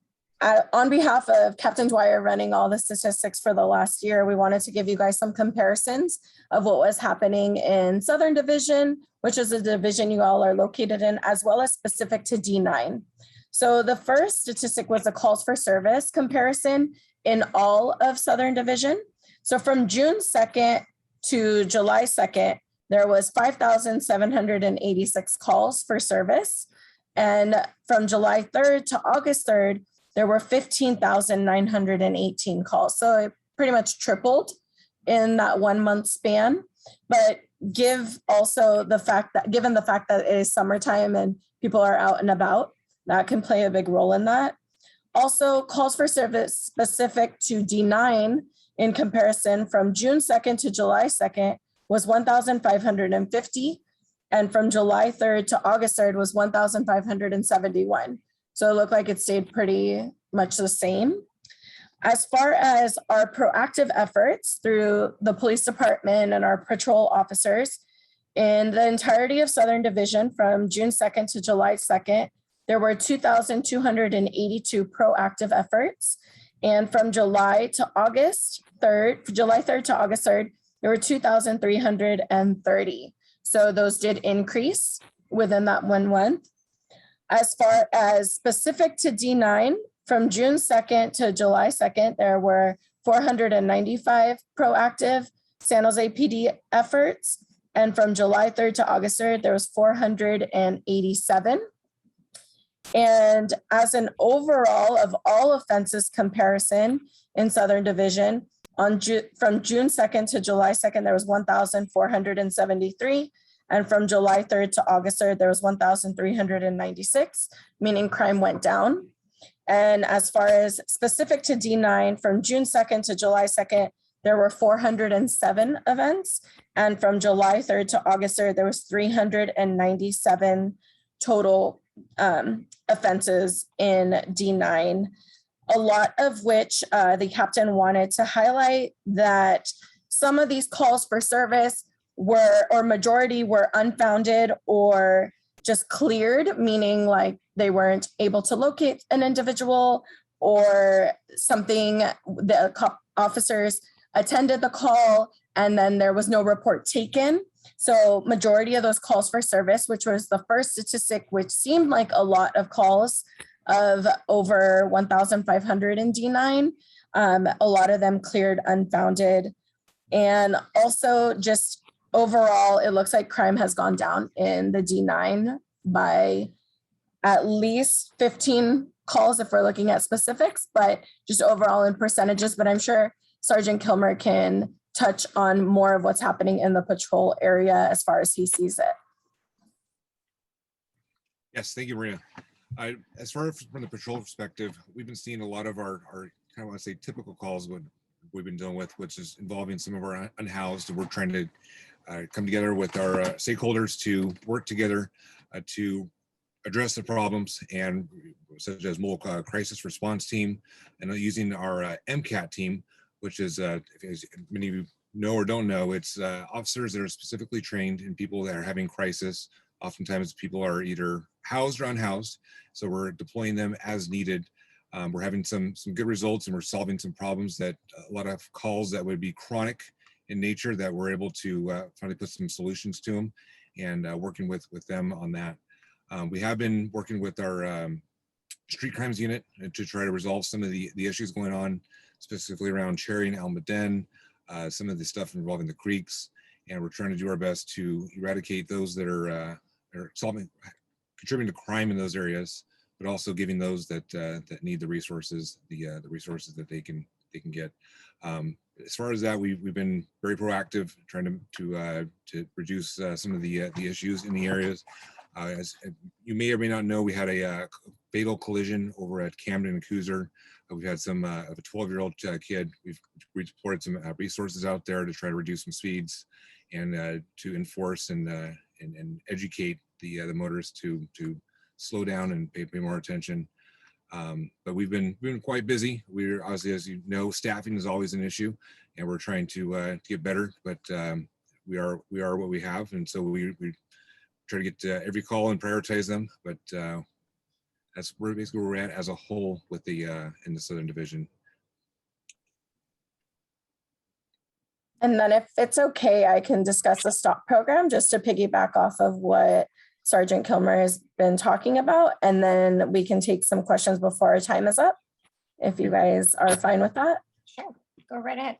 on behalf of Captain Dwyer running all the statistics for the last year, we wanted to give you guys some comparisons of what was happening in Southern Division, which is a division you all are located in, as well as specific to D9. So the first statistic was a calls for service comparison in all of Southern Division. So from June 2nd to July 2nd, there was 5,786 calls for service. And from July 3rd to August 3rd, there were 15,918 calls. So it pretty much tripled in that 1 month span. But given the fact that it is summertime and people are out and about, that can play a big role in that. Also, calls for service specific to D9 in comparison from June 2nd to July 2nd was 1,550. And from July 3rd to August 3rd was 1,571. So it looked like it stayed pretty much the same. As far as our proactive efforts through the police department and our patrol officers, in the entirety of Southern Division from June 2nd to July 2nd, there were 2,282 proactive efforts. And from July 3rd to August 3rd, there were 2,330. So those did increase within that 1 month. As far as specific to D9, from June 2nd to July 2nd, there were 495 proactive San Jose PD efforts. And from July 3rd to August 3rd, there was 487. And as an overall of all offenses comparison in Southern Division, from June 2nd to July 2nd, there was 1,473. And from July 3rd to August 3rd, there was 1,396, meaning crime went down. And as far as specific to D9, from June 2nd to July 2nd, there were 407 events. And from July 3rd to August 3rd, there was 397 total offenses in D9. A lot of which the captain wanted to highlight that some of these calls for service majority were unfounded or just cleared, meaning like they weren't able to locate an individual or something. The officers attended the call and then there was no report taken. So majority of those calls for service, which was the first statistic, which seemed like a lot of calls of over 1,500 in D9, a lot of them cleared unfounded. And also just overall, it looks like crime has gone down in the D9 by at least 15 calls if we're looking at specifics, but just overall in percentages. But I'm sure Sergeant Kilmer can touch on more of what's happening in the patrol area as far as he sees it. Yes, thank you, Maria. As far as from the patrol perspective, we've been seeing a lot of our kind of want to say typical calls what we've been dealing with, which is involving some of our unhoused. We're trying to come together with our stakeholders to work together to address the problems, and such as mobile crisis response team, and using our MCAT team, which is, as many of you know or don't know, it's officers that are specifically trained in people that are having crisis. Oftentimes people are either housed or unhoused, so we're deploying them as needed. We're having some good results, and we're solving some problems that a lot of calls that would be chronic in nature that we're able to finally put some solutions to them, and working with them on that. We have been working with our street crimes unit to try to resolve some of the issues going on, specifically around Cherry and Almaden, some of the stuff involving the creeks, and we're trying to do our best to eradicate those that are contributing to crime in those areas, but also giving those that need the resources that they can get. As far as that, we've been very proactive, trying to reduce some of the issues in the areas. As you may or may not know, we had a fatal collision over at Camden and Cooser. We've had some of a 12-year-old kid. We've deployed some resources out there to try to reduce some speeds and to enforce and educate the motorists to slow down and pay more attention. But we've been quite busy. We're obviously, as you know, staffing is always an issue, and we're trying to get better. But we are what we have, and so we try to get every call and prioritize them. But that's basically where we're at as a whole with the in the Southern Division. And then if it's okay, I can discuss the STOP program just to piggyback off of what Sergeant Kilmer has been talking about. And then we can take some questions before our time is up, if you guys are fine with that. Sure, go right ahead.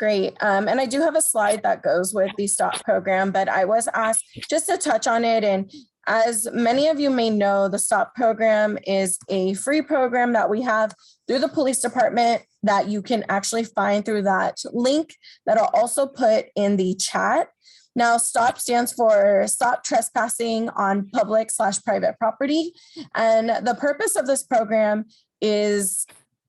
Great. And I do have a slide that goes with the STOP program, but I was asked just to touch on it. And as many of you may know, the STOP program is a free program that we have through the police department that you can actually find through that link that I'll also put in the chat. Now, STOP stands for Stop Trespassing on Public/Private Property. And the purpose of this program is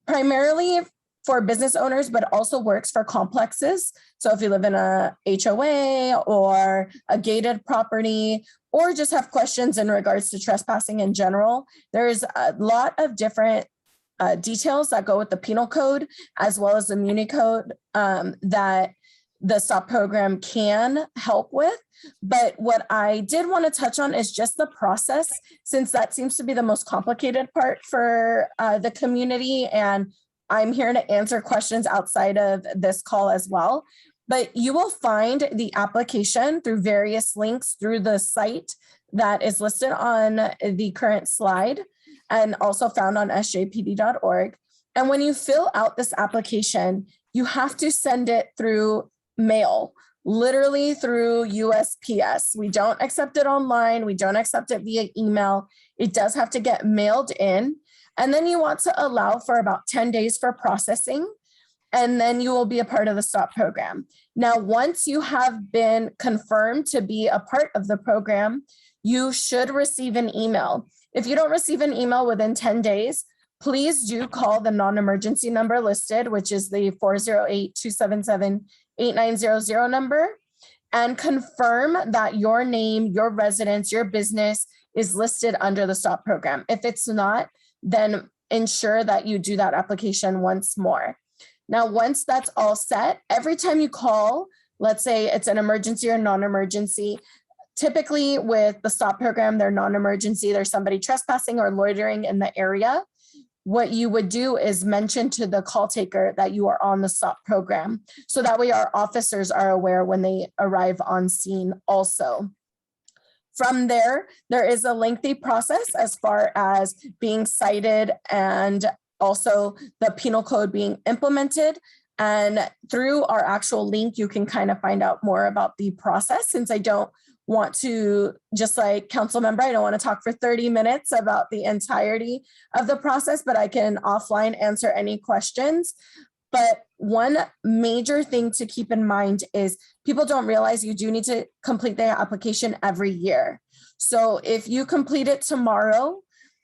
primarily for business owners, but also works for complexes. So if you live in a HOA or a gated property, or just have questions in regards to trespassing in general, there's a lot of different details that go with the penal code, as well as the muni code that the STOP program can help with. But what I did want to touch on is just the process, since that seems to be the most complicated part for the community. And I'm here to answer questions outside of this call as well. But you will find the application through various links through the site that is listed on the current slide and also found on sjpd.org. And when you fill out this application, you have to send it through mail, literally through USPS. We don't accept it online. We don't accept it via email. It does have to get mailed in. And then you want to allow for about 10 days for processing, and then you will be a part of the STOP program. Now, once you have been confirmed to be a part of the program, you should receive an email. If you don't receive an email within 10 days, please do call the non-emergency number listed, which is the 408-277-8900 number, and confirm that your name, your residence, your business is listed under the STOP program. If it's not, then ensure that you do that application once more. Now, once that's all set, every time you call, let's say it's an emergency or non-emergency, typically with the STOP program, they're non-emergency, there's somebody trespassing or loitering in the area. What you would do is mention to the call taker that you are on the STOP program. So that way our officers are aware when they arrive on scene also. From there, there is a lengthy process as far as being cited and also the penal code being implemented. And through our actual link, you can kind of find out more about the process, since I don't want to, just like council member, I don't want to talk for 30 minutes about the entirety of the process, but I can offline answer any questions. But one major thing to keep in mind is people don't realize you do need to complete the application every year. So if you complete it tomorrow,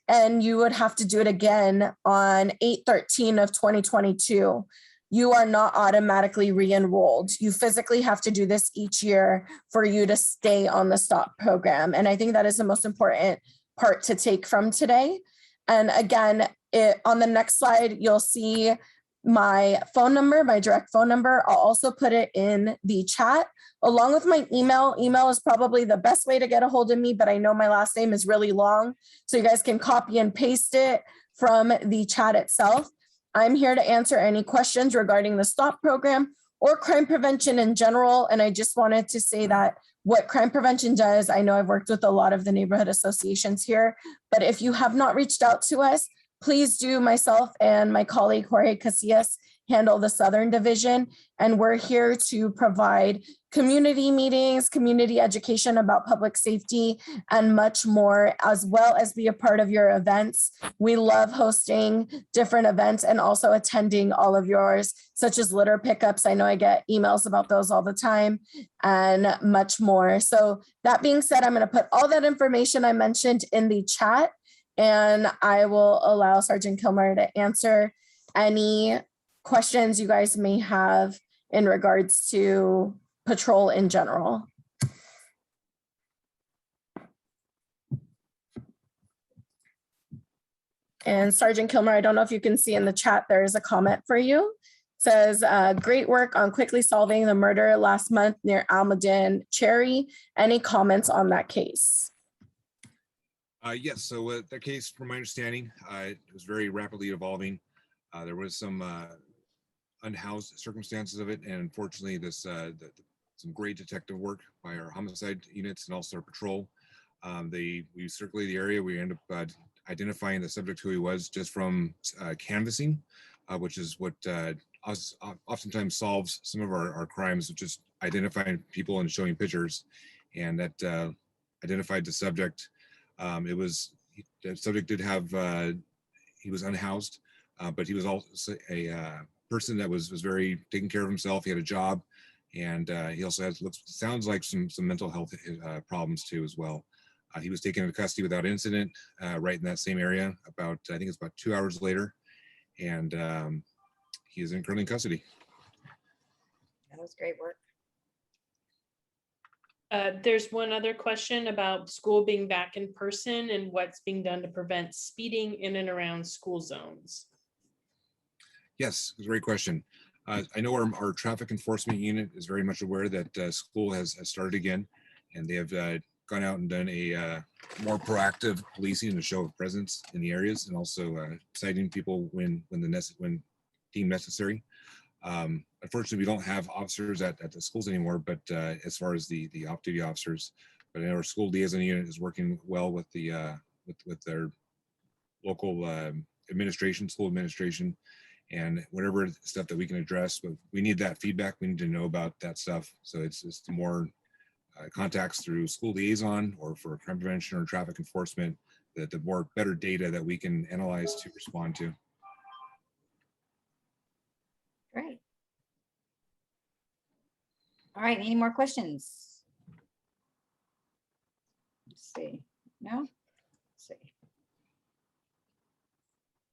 and you would have to do it again on 8/13 of 2022, you are not automatically re-enrolled. You physically have to do this each year for you to stay on the STOP program. And I think that is the most important part to take from today. And again, on the next slide, you'll see my phone number, my direct phone number. I'll also put it in the chat along with my email. Email is probably the best way to get a hold of me, but I know my last name is really long, so you guys can copy and paste it from the chat itself. I'm here to answer any questions regarding the STOP program or crime prevention in general. And I just wanted to say that what crime prevention does, I know I've worked with a lot of the neighborhood associations here, but if you have not reached out to us, please do. Myself and my colleague Jorge Casillas handle the Southern Division, and we're here to provide community meetings, community education about public safety, and much more, as well as be a part of your events. We love hosting different events and also attending all of yours, such as litter pickups. I know I get emails about those all the time, and much more. So that being said, I'm going to put all that information I mentioned in the chat, and I will allow Sergeant Kilmer to answer any questions you guys may have in regards to patrol in general. And Sergeant Kilmer, I don't know if you can see in the chat, there is a comment for you. It says, great work on quickly solving the murder last month near Almaden Cherry. Any comments on that case? Yes, so that case, from my understanding, it was very rapidly evolving. There was some unhoused circumstances of it, and unfortunately, some great detective work by our homicide units and also our patrol. We circulated the area. We ended up oftentimes solves some of our crimes, just identifying people and showing pictures. And that identified the subject. The subject did have, he was unhoused, but he was also a person that was very taking care of himself. He had a job, and he also has, sounds like some mental health problems too as well. He was taken into custody without incident, right in that same area. I think it's about 2 hours later, and he is currently in custody. That was great work. There's one other question about school being back in person and what's being done to prevent speeding in and around school zones. Yes, it's a great question. I know our traffic enforcement unit is very much aware that school has started again, and they have gone out and done a more proactive policing and a show of presence in the areas, and also citing people when deemed necessary. Unfortunately, we don't have officers at the schools anymore, but as far as the off-duty officers, but our school liaison unit is working well with with their local administration, school administration, and whatever stuff that we can address. But we need that feedback. We need to know about that stuff. So it's just more contacts through school liaison or for crime prevention or traffic enforcement, the more better data that we can analyze to respond to. Great. All right, any more questions? Let's see. No? Let's see.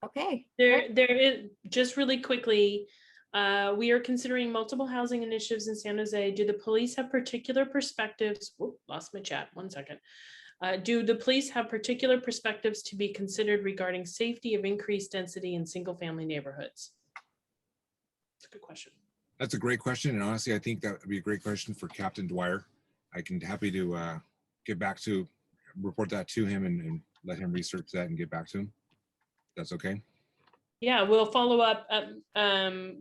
Okay. There is, just really quickly, we are considering multiple housing initiatives in San Jose. Do the police have particular perspectives? Whoop, lost my chat, 1 second. Do the police have particular perspectives to be considered regarding safety of increased density in single-family neighborhoods? That's a good question. That's a great question, and honestly, I think that would be a great question for Captain Dwyer. I can happy to report that to him and let him research that and get back to him. That's okay. Yeah, we'll follow up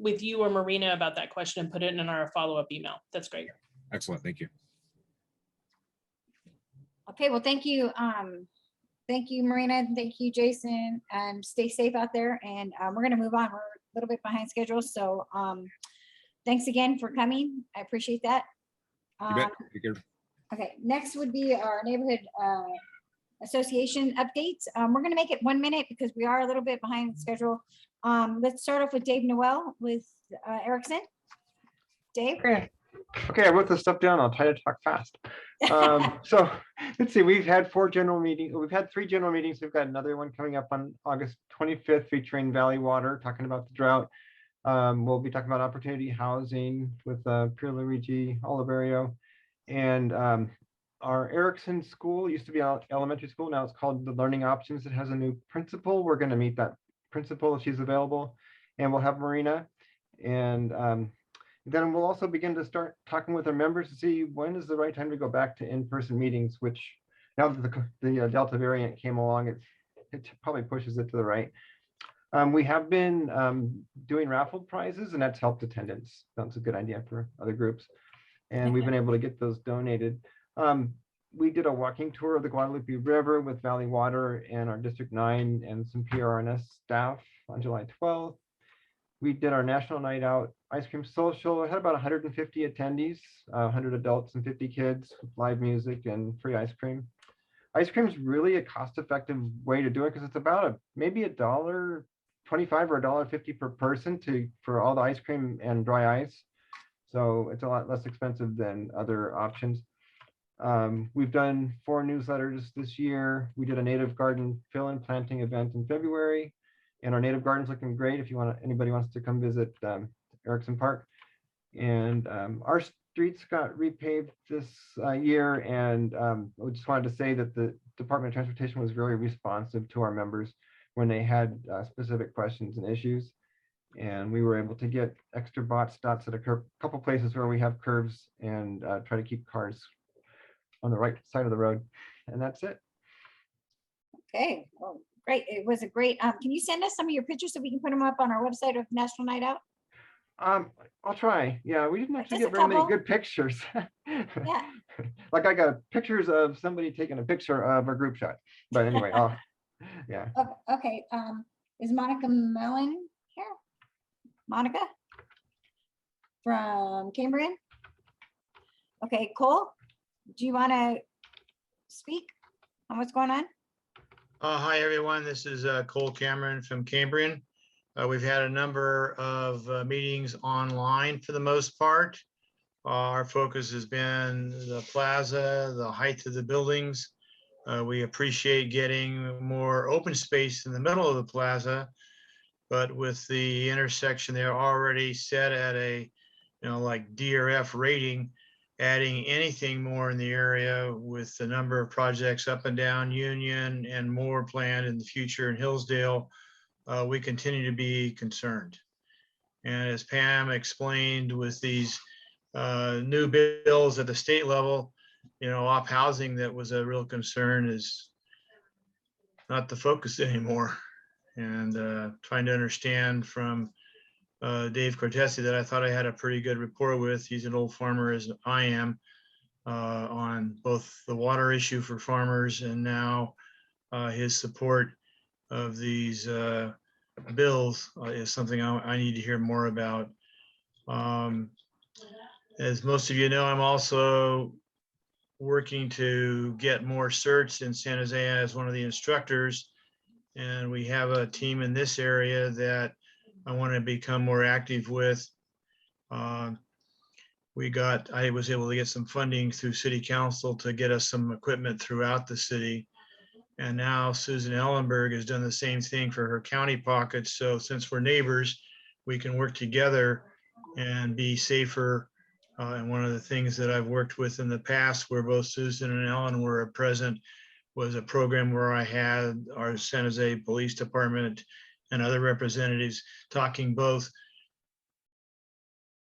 with you or Marina about that question and put it in our follow-up email. That's great. Excellent, thank you. Okay, well, thank you. Thank you, Marina. Thank you, Jason. Stay safe out there. And we're going to move on. We're a little bit behind schedule. So thanks again for coming. I appreciate that. You bet. Take care. Okay, next would be our neighborhood association updates. We're going to make it 1 minute because we are a little bit behind schedule. Let's start off with Dave Noel with Erickson. Dave? Okay, I wrote this stuff down. I'll try to talk fast. So let's see, we've had 4 general meetings. We've had 3 general meetings. We've got another one coming up on August 25th featuring Valley Water, talking about the drought. We'll be talking about opportunity housing with Pure Luigi Oliverio. And our Erickson school used to be an elementary school. Now it's called the Learning Options. It has a new principal. We're going to meet that principal if she's available. And we'll have Marina. And then we'll also begin to start talking with our members to see when is the right time to go back to in-person meetings, which now that the Delta variant came along, it probably pushes it to the right. We have been doing raffle prizes, and that's helped attendance. That's a good idea for other groups. And we've been able to get those donated. We did a walking tour of the Guadalupe River with Valley Water and our District 9 and some PRNS staff on July 12th. We did our National Night Out Ice Cream Social. It had about 150 attendees, 100 adults and 50 kids, with live music and free ice cream. Ice cream is really a cost-effective way to do it because it's about maybe $1.25 or $1.50 per person for all the ice cream and dry ice. So it's a lot less expensive than other options. We've done 4 newsletters this year. We did a native garden fill-in planting event in February. And our native garden's looking great if anybody wants to come visit Erickson Park. And our streets got repaved this year. And we just wanted to say that the Department of Transportation was very responsive to our members when they had specific questions and issues. And we were able to get extra dots at a couple places where we have curves and try to keep cars on the right side of the road. And that's it. Okay, well, great. It was a great, can you send us some of your pictures so we can put them up on our website of National Night Out? I'll try. Yeah, we didn't actually Just get a very many couple. good pictures. Yeah. Like I got pictures of somebody taking a picture of a group shot. But anyway, yeah. Okay, is Monica Mellon here? Monica? from Cambrian? Okay, Cole, do you want to speak on what's going on? Hi, everyone. This is Cole Cameron from Cambrian. We've had a number of meetings online for the most part. Our focus has been the plaza, the height of the buildings. We appreciate getting more open space in the middle of the plaza, but with the intersection, they're already set at a, like D or F rating. Adding anything more in the area with the number of projects up and down Union and more planned in the future in Hillsdale, we continue to be concerned. And as Pam explained with these new bills at the state level, off housing that was a real concern is not the focus anymore. And trying to understand from Dave Cortese that I thought I had a pretty good rapport with. He's an old farmer as I am on both the water issue for farmers and now his support of these bills is something I need to hear more about. As most of you know, I'm also working to get more certs in San Jose as one of the instructors. And we have a team in this area that I want to become more active with. I was able to get some funding through city council to get us some equipment throughout the city. And now Susan Ellenberg has done the same thing for her county pockets. So since we're neighbors, we can work together and be safer. And one of the things that I've worked with in the past where both Susan and Ellen were present was a program where I had our San Jose Police Department and other representatives talking both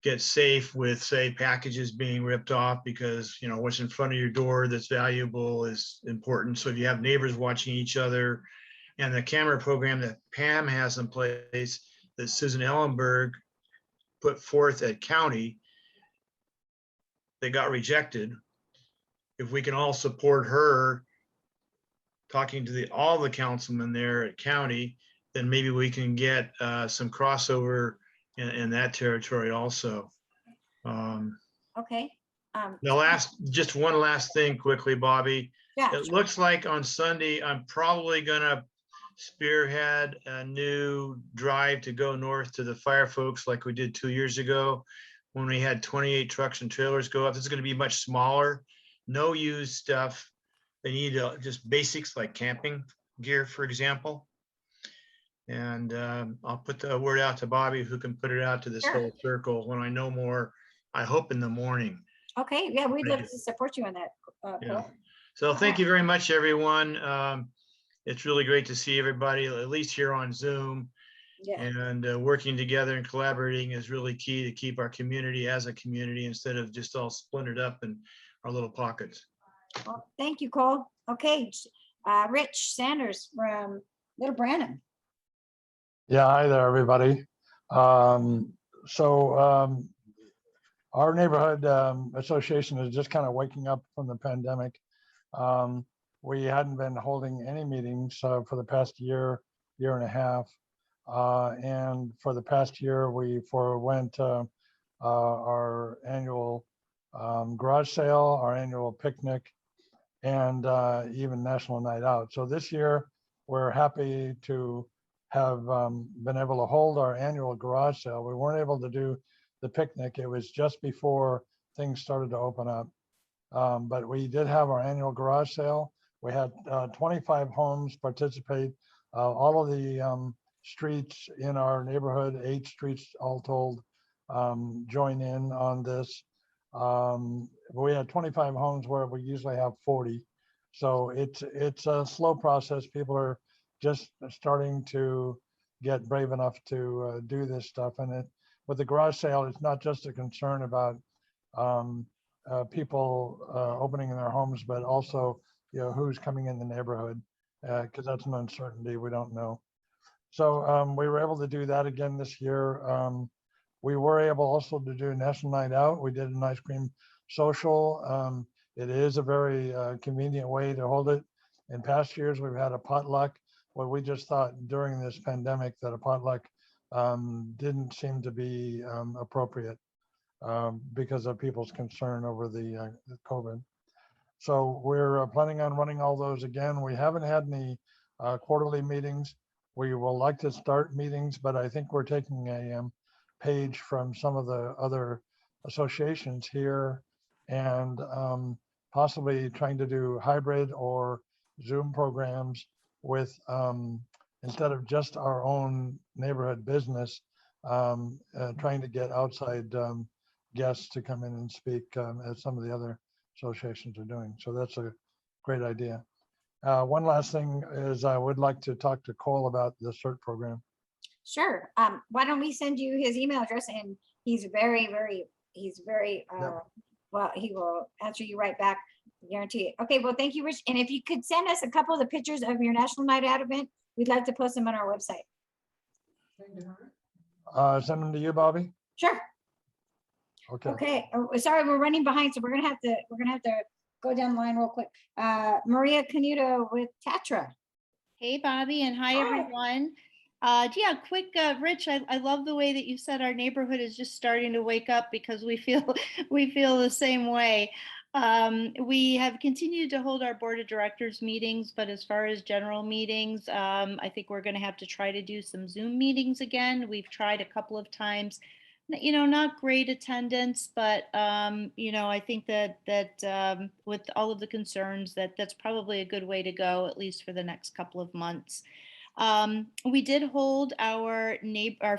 get safe with, say, packages being ripped off because, what's in front of your door that's valuable is important. So if you have neighbors watching each other and the camera program that Pam has in place that Susan Ellenberg put forth at county, they got rejected. If we can all support her talking to all the councilmen there at county, then maybe we can get some crossover in that territory also. Okay. Just one last thing quickly, Bobby. Yeah. It looks like on Sunday, I'm probably gonna spearhead a new drive to go north to the fire folks like we did 2 years ago when we had 28 trucks and trailers go up. This is gonna be much smaller, no used stuff. They need just basics like camping gear, for example. And I'll put the word out to Bobby, who can put it out to this whole circle when I know more, I hope in the morning. Okay, yeah, we'd love to support you on that. Yeah. Cole. So thank you very much, everyone. It's really great to see everybody, at least here on Zoom. Yeah. And working together and collaborating is really key to keep our community as a community instead of just all splintered up in our little pockets. Well, thank you, Cole. Okay, Rich Sanders from Little Branham. Yeah, hi there, everybody. Our neighborhood association is just kind of waking up from the pandemic. We hadn't been holding any meetings for the past year and a half. And for the past year, we forewent our annual garage sale, our annual picnic, and even National Night Out. So this year, we're happy to have been able to hold our annual garage sale. We weren't able to do the picnic. It was just before things started to open up. But we did have our annual garage sale. We had 25 homes participate. All of the streets in our neighborhood, 8 streets all told, join in on this. We had 25 homes where we usually have 40. So it's a slow process. People are just starting to get brave enough to do this stuff. And with the garage sale, it's not just a concern about people opening their homes, but also, who's coming in the neighborhood, because that's an uncertainty we don't know. So we were able to do that again this year. We were able also to do National Night Out. We did an ice cream social. It is a very convenient way to hold it. In past years, we've had a potluck. Well, we just thought during this pandemic that a potluck didn't seem to be appropriate. because of people's concern over the COVID. So we're planning on running all those again. We haven't had any quarterly meetings. We will like to start meetings, but I think we're taking a page from some of the other associations here and possibly trying to do hybrid or Zoom programs with, instead of just our own neighborhood business, trying to get outside guests to come in and speak as some of the other associations are doing. So that's a great idea. One last thing is I would like to talk to Cole about the CERT program. Sure. Why don't we send you his email address, and he's very, well, he will answer you right back. Guarantee it. Okay, well, thank you, Rich. And if you could send us a couple of the pictures of your National Night Out event, we'd like to post them on our website. Send them to you, Bobby? Sure. Okay. Okay. Oh, sorry, we're running behind, so we're gonna have to go down the line real quick. Maria Canuto with Tatra. Hey, Bobby, and hi, everyone. Yeah, quick, Rich, I love the way that you said our neighborhood is just starting to wake up because we feel the same way. We have continued to hold our board of directors meetings, but as far as general meetings, I think we're going to have to try to do some Zoom meetings again. We've tried a couple of times. Not great attendance, but I think that with all of the concerns, that's probably a good way to go, at least for the next couple of months. We did hold our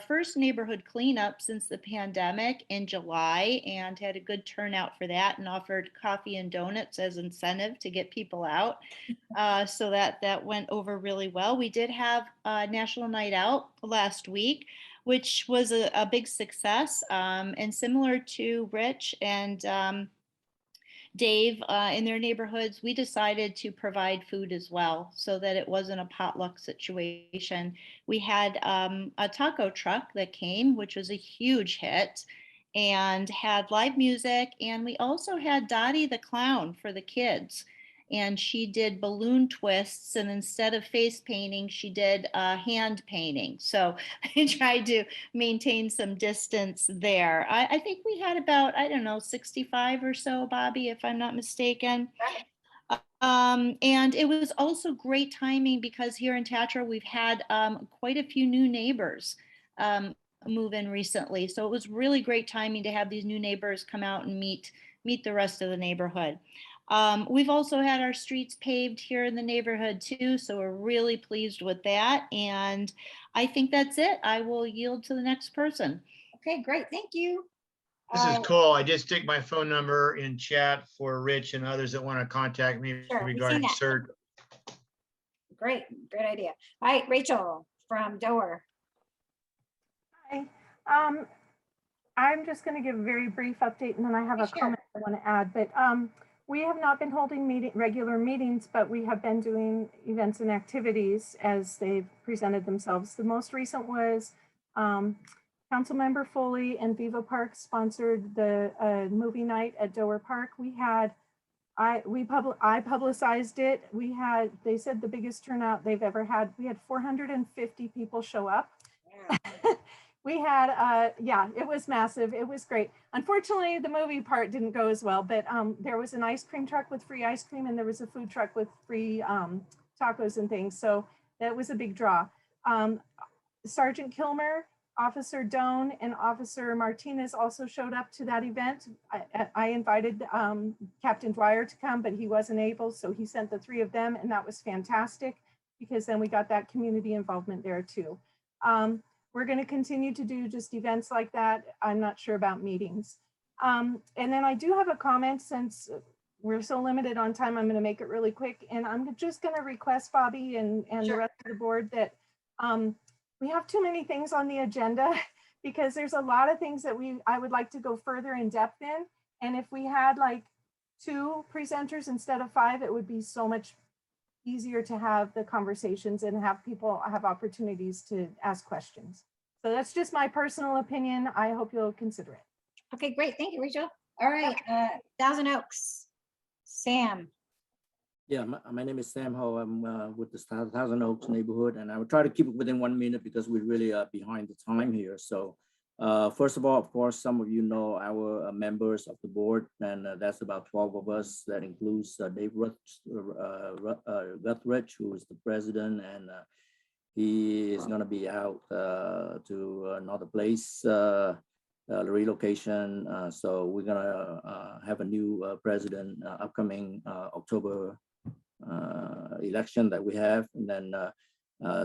first neighborhood cleanup since the pandemic in July and had a good turnout for that and offered coffee and donuts as incentive to get people out. So that went over really well. We did have a National Night Out last week, which was a big success, and similar to Rich and Dave, in their neighborhoods, we decided to provide food as well so that it wasn't a potluck situation. We had a taco truck that came, which was a huge hit, and had live music. And we also had Dottie the clown for the kids. And she did balloon twists, and instead of face painting, she did hand painting. So I tried to maintain some distance there. I think we had about, 65 or so, Bobby, if I'm not mistaken. And it was also great timing because here in Tatra, we've had quite a few new neighbors move in recently. So it was really great timing to have these new neighbors come out and meet the rest of the neighborhood. We've also had our streets paved here in the neighborhood too, so we're really pleased with that. And I think that's it. I will yield to the next person. Okay, great. Thank you. This is Cole. I did stick my phone number in chat for Rich and others that want to contact me regarding CERT. Great idea. All right, Rachel from Dover. Hi. I'm just going to give a very brief update, and then I have a comment I want to add. But we have not been holding regular meetings, but we have been doing events and activities as they've presented themselves. The most recent was Councilmember Foley and Viva Park sponsored the movie night at Dover Park. I publicized it. They said the biggest turnout they've ever had. We had 450 people show up. Yeah. We had, it was massive. It was great. Unfortunately, the movie part didn't go as well, but there was an ice cream truck with free ice cream, and there was a food truck with free tacos and things. So that was a big draw. Sergeant Kilmer, Officer Doan, and Officer Martinez also showed up to that event. I invited Captain Dwyer to come, but he wasn't able, so he sent the three of them, and that was fantastic because then we got that community involvement there too. We're going to continue to do just events like that. I'm not sure about meetings. And then I do have a comment, since we're so limited on time, I'm going to make it really quick. And I'm just going to request, Bobby and the rest of the board, that we have too many things on the agenda because there's a lot of things that I would like to go further in depth in. And if we had like 2 presenters instead of 5, it would be so much easier to have the conversations and have people have opportunities to ask questions. So that's just my personal opinion. I hope you'll consider it. Okay, great. Thank you, Rachel. All right, Thousand Oaks, Sam. Yeah, my name is Sam Ho. I'm with the Thousand Oaks neighborhood, and I will try to keep it within 1 minute because we really are behind the time here. So First of all, of course, some of you know our members of the board, and that's about 12 of us. That includes Dave Guthridge, who is the president, and he is going to be out to another place, relocation. So we're going to have a new president upcoming October election that we have, and then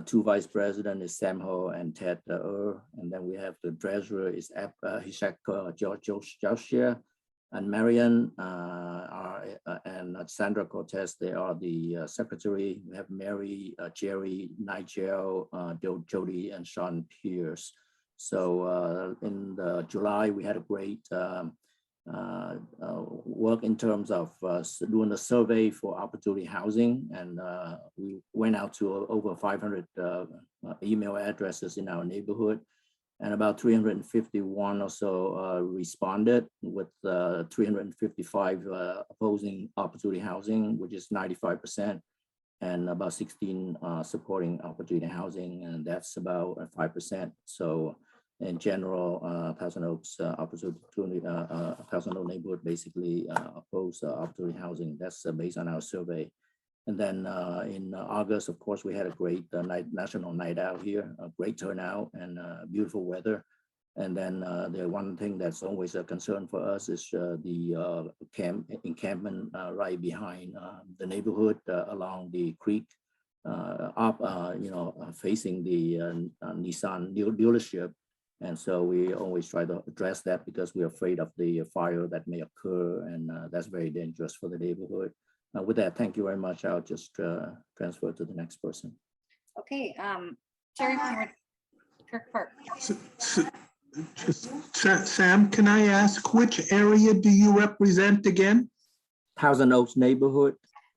two vice president is Sam Ho and Ted and then we have the treasurer is Hishak Joshua and Marian and Sandra Cortez. They are the secretary. We have Mary, Jerry, Nigel, Jody, and Sean Pierce. So in July, we had a great work in terms of doing a survey for opportunity housing, and we went out to over 500 email addresses in our neighborhood, and about 351 or so responded, with 355 opposing opportunity housing, which is 95%, and about 16 supporting opportunity housing, and that's about 5%. So in general, Thousand Oaks Thousand Oaks neighborhood basically oppose opportunity housing. That's based on our survey. And then in August, of course, we had a great national night out here, a great turnout and beautiful weather. And then the one thing that's always a concern for us is the encampment right behind the neighborhood along the creek, facing the Nissan dealership. And so we always try to address that because we're afraid of the fire that may occur, and that's very dangerous for the neighborhood. With that, thank you very much. I'll just transfer to the next person. Okay, Terry Kirk. Sam, can I ask which area do you represent again? Thousand Oaks neighborhood.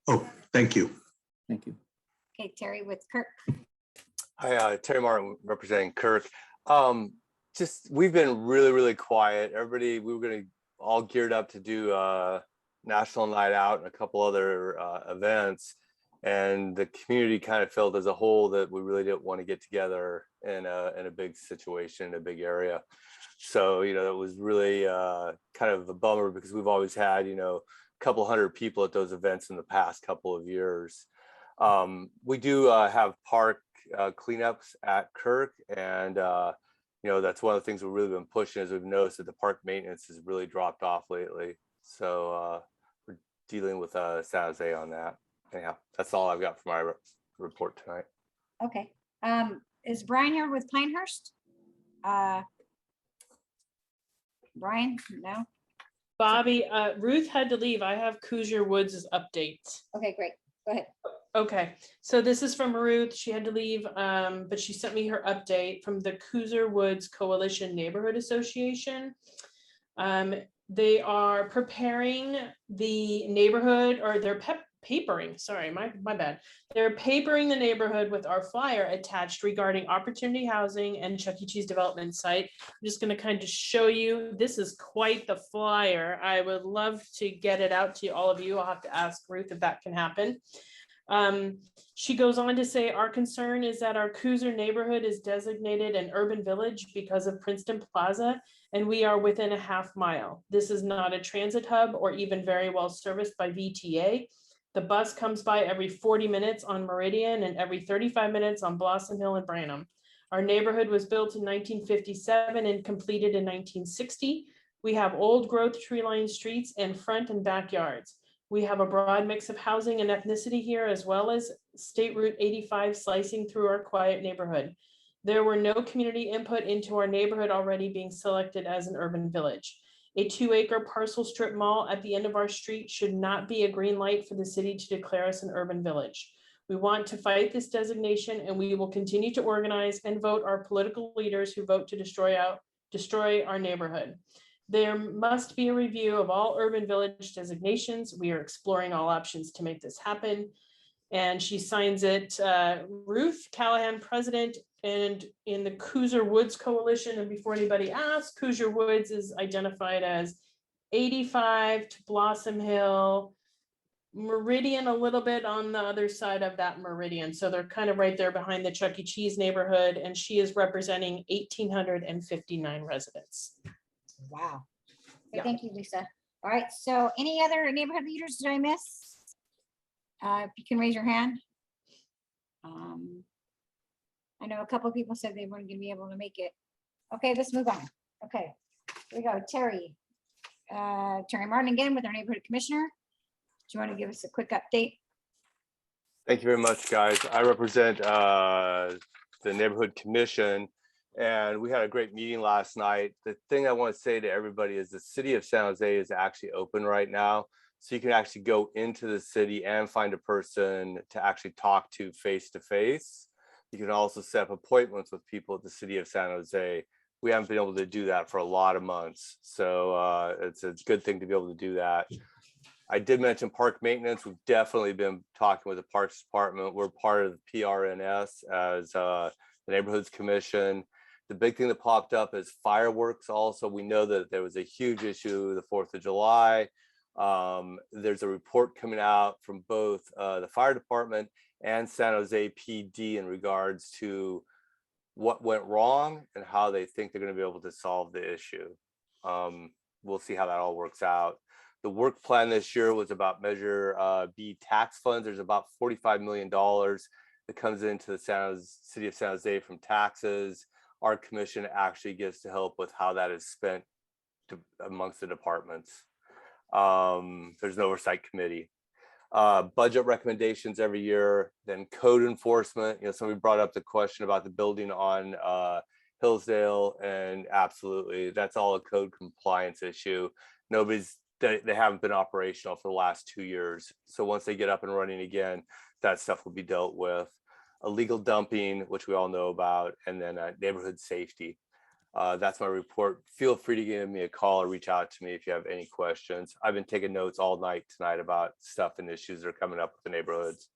Oh, thank you. Thank you. Okay, Terry with Kirk. Hi, Terry Martin representing Kirk. We've been really quiet. Everybody, we were going to all geared up to do National Night Out and a couple other events, and the community kind of felt as a whole that we really didn't want to get together in a big situation, in a big area. So it was really kind of a bummer, because we've always had a couple hundred people at those events in the past couple of years. We do have park cleanups at Kirk, and that's one of the things we've really been pushing, is we've noticed that the park maintenance has really dropped off lately. So we're dealing with San Jose on that. Anyhow, that's all I've got for my report tonight. Okay, is Brian here with Pinehurst? Brian, no? Bobby, Ruth had to leave. I have Coosier Woods' update. Okay, great, go ahead. Okay, so this is from Ruth. She had to leave, but she sent me her update from the Coosier Woods Coalition Neighborhood Association. They are preparing the neighborhood, or they're papering, sorry, my bad. They're papering the neighborhood with our flyer attached regarding opportunity housing and Chuck E. Cheese development site. I'm just going to kind of show you. This is quite the flyer. I would love to get it out to all of you. I'll have to ask Ruth if that can happen. She goes on to say, our concern is that our Coosier neighborhood is designated an urban village because of Princeton Plaza, and we are within a half mile. This is not a transit hub or even very well serviced by VTA. The bus comes by every 40 minutes on Meridian and every 35 minutes on Blossom Hill and Branham. Our neighborhood was built in 1957 and completed in 1960. We have old growth tree-lined streets and front and backyards. We have a broad mix of housing and ethnicity here, as well as State Route 85 slicing through our quiet neighborhood. There were no community input into our neighborhood already being selected as an urban village. A 2-acre parcel strip mall at the end of our street should not be a green light for the city to declare us an urban village. We want to fight this designation, and we will continue to organize and vote our political leaders who vote to destroy our neighborhood. There must be a review of all urban village designations. We are exploring all options to make this happen. And she signs it, Ruth Callahan, president, and in the Coosier Woods Coalition. And before anybody asks, Coosier Woods is identified as 85 to Blossom Hill, Meridian a little bit on the other side of that meridian. So they're kind of right there behind the Chuck E. Cheese neighborhood, and she is representing 1,859 residents. Wow. Okay, Yeah. thank you, Lisa. All right, so any other neighborhood leaders did I miss? If you can raise your hand. I know a couple of people said they weren't gonna be able to make it. Okay, let's move on. Okay, here we go, Terry. Terry Martin again with our neighborhood commissioner. Do you want to give us a quick update? Thank you very much, guys. I represent the neighborhood commission, and we had a great meeting last night. The thing I want to say to everybody is the city of San Jose is actually open right now. So you can actually go into the city and find a person to actually talk to face to face. You can also set up appointments with people at the city of San Jose. We haven't been able to do that for a lot of months. So it's a good thing to be able to do that. I did mention park maintenance. We've definitely been talking with the Parks Department. We're part of the PRNS as the Neighborhoods Commission. The big thing that popped up is fireworks. Also, we know that there was a huge issue the 4th of July. There's a report coming out from both the fire department and San Jose PD in regards to what went wrong and how they think they're going to be able to solve the issue. We'll see how that all works out. The work plan this year was about Measure B tax funds. There's about $45 million that comes into the city of San Jose from taxes. Our commission actually gets to help with how that is spent amongst the departments. There's an oversight committee. Budget recommendations every year, then code enforcement. You know, somebody brought up the question about the building on Hillsdale, and absolutely, that's all a code compliance issue. They haven't been operational for the last 2 years. So once they get up and running again, that stuff will be dealt with. Illegal dumping, which we all know about, and then neighborhood safety. That's my report. Feel free to give me a call or reach out to me if you have any questions. I've been taking notes all night tonight about stuff and issues that are coming up with the neighborhoods.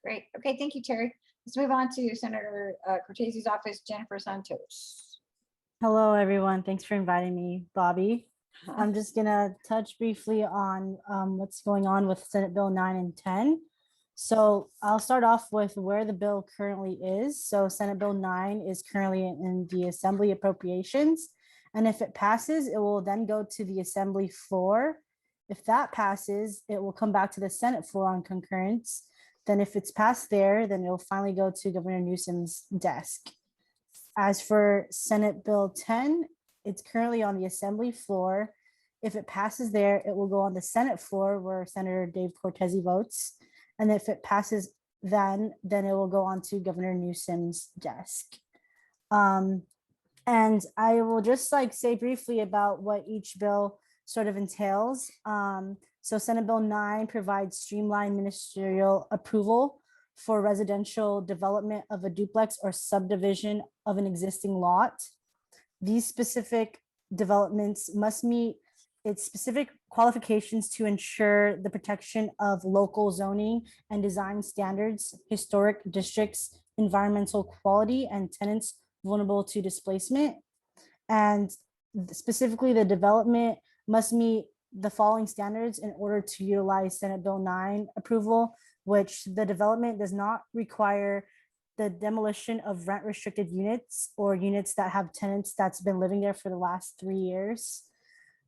Great. Okay, thank you, Terry. Let's move on to Senator Cortese's office, Jennifer Santos. Hello, everyone. Thanks for inviting me, Bobby. I'm just gonna touch briefly on what's going on with Senate Bill 9 and 10. So I'll start off with where the bill currently is. So Senate Bill 9 is currently in the Assembly Appropriations. And if it passes, it will then go to the Assembly floor. If that passes, it will come back to the Senate floor on concurrence. Then if it's passed there, then it'll finally go to Governor Newsom's desk. As for Senate Bill 10, it's currently on the Assembly floor. If it passes there, it will go on the Senate floor where Senator Dave Cortese votes. And if it passes then it will go on to Governor Newsom's desk. And I will just say briefly about what each bill sort of entails. So Senate Bill 9 provides streamlined ministerial approval for residential development of a duplex or subdivision of an existing lot. These specific developments must meet its specific qualifications to ensure the protection of local zoning and design standards, historic districts, environmental quality, and tenants vulnerable to displacement. And specifically, the development must meet the following standards in order to utilize Senate Bill 9 approval, which the development does not require the demolition of rent restricted units or units that have tenants that's been living there for the last 3 years.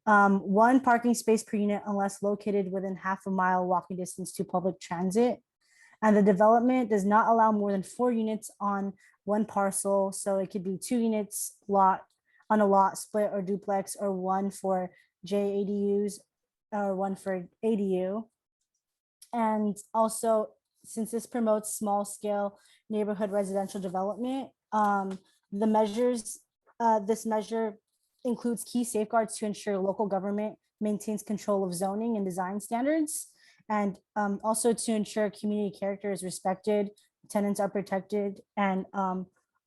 1 parking space per unit unless located within half a mile walking distance to public transit. And the development does not allow more than 4 units on 1 parcel. So it could be 2 units on a lot split or duplex, or 1 for JADUs or 1 for ADU. And also, since this promotes small scale neighborhood residential development, this measure includes key safeguards to ensure local government maintains control of zoning and design standards, and also to ensure community character is respected, tenants are protected, and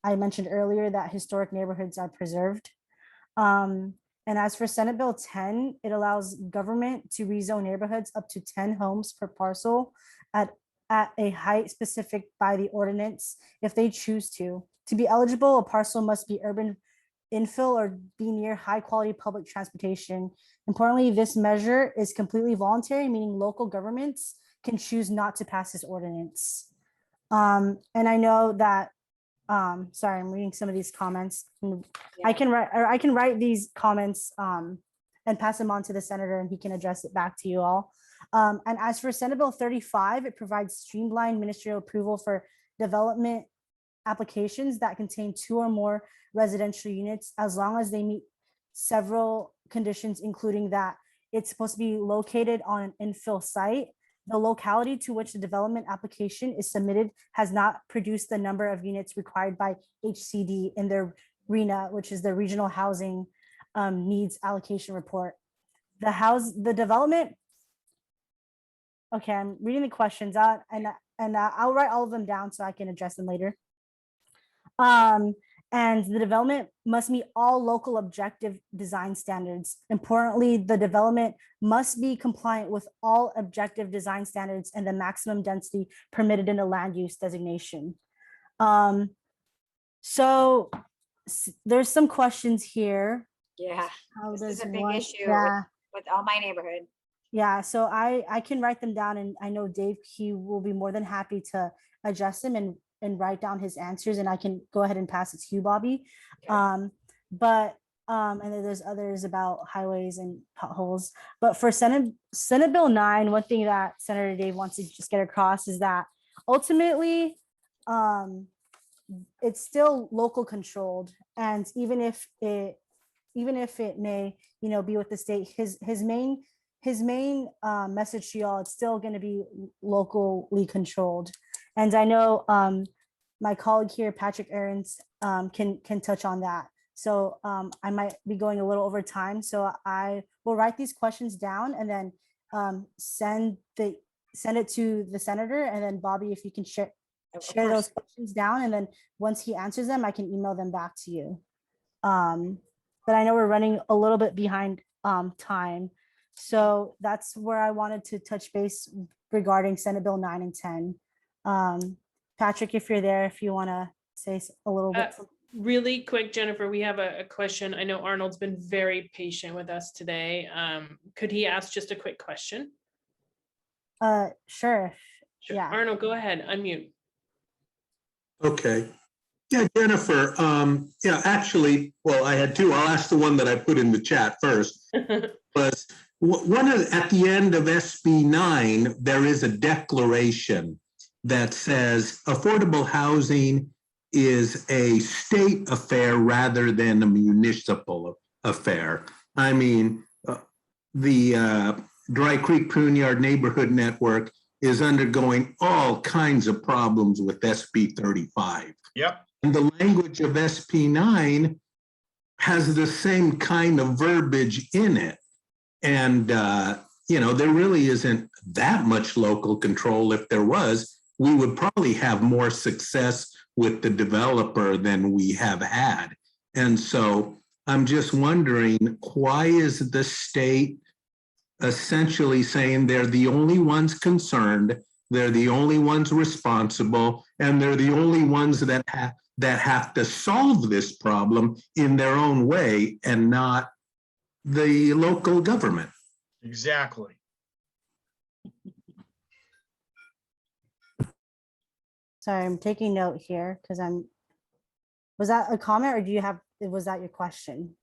I mentioned earlier that historic neighborhoods are preserved. And as for Senate Bill 10, it allows government to rezone neighborhoods up to 10 homes per parcel at a height specific by the ordinance if they choose to. To be eligible, a parcel must be urban infill or be near high quality public transportation. Importantly, this measure is completely voluntary, meaning local governments can choose not to pass this ordinance. And I know that, sorry, I'm reading some of these comments. I can write these comments and pass them on to the senator and he can address it back to you all. And as for Senate Bill 35, it provides streamlined ministerial approval for development applications that contain 2 or more residential units, as long as they meet several conditions, including that it's supposed to be located on an infill site. The locality to which the development application is submitted has not produced the number of units required by HCD in their RHNA, which is the Regional Housing Needs Allocation Report. The development. Okay, I'm reading the questions out, and I'll write all of them down so I can address them later. And the development must meet all local objective design standards. Importantly, the development must be compliant with all objective design standards and the maximum density permitted in the land use designation. So there's some questions here. Yeah, How this does is a big one- issue yeah. with all my neighborhood. Yeah, so I can write them down, and I know Dave, he will be more than happy to adjust them and write down his answers, and I can go ahead and pass it to you, Bobby. And then there's others about highways and potholes. But for Senate Bill 9, one thing that Senator Dave wants to just get across is that ultimately it's still local controlled, and even if it may, be with the state, his main message to y'all, it's still going to be locally controlled. And I know my colleague here, Patrick Aarons, can touch on that. So I might be going a little over time. So I will write these questions down and then send it to the senator. And then Bobby, if you can share those questions down. And then once he answers them, I can email them back to you. But I know we're running a little bit behind time. So that's where I wanted to touch base regarding Senate Bill 9 and 10. Patrick, if you're there, if you want to say a little bit. Really quick, Jennifer, we have a question. I know Arnold's been very patient with us today. Could he ask just a quick question? Sure. Yeah. Arnold, go ahead, unmute. Okay. Yeah, Jennifer, actually, well, I had two. I'll ask the one that I put in the chat first. Was at the end of SB 9, there is a declaration that says affordable housing is a state affair rather than a municipal affair. I mean, the Dry Creek Pruneyard Neighborhood Network is undergoing all kinds of problems with SB 35. Yep. And the language of SB 9 has the same kind of verbiage in it. And, there really isn't that much local control. If there was, we would probably have more success with the developer than we have had. And so I'm just wondering, why is the state essentially saying they're the only ones concerned, they're the only ones responsible, and they're the only ones that have to solve this problem in their own way and not the local government? Exactly. Sorry, I'm taking note here because was that a comment or was that your question?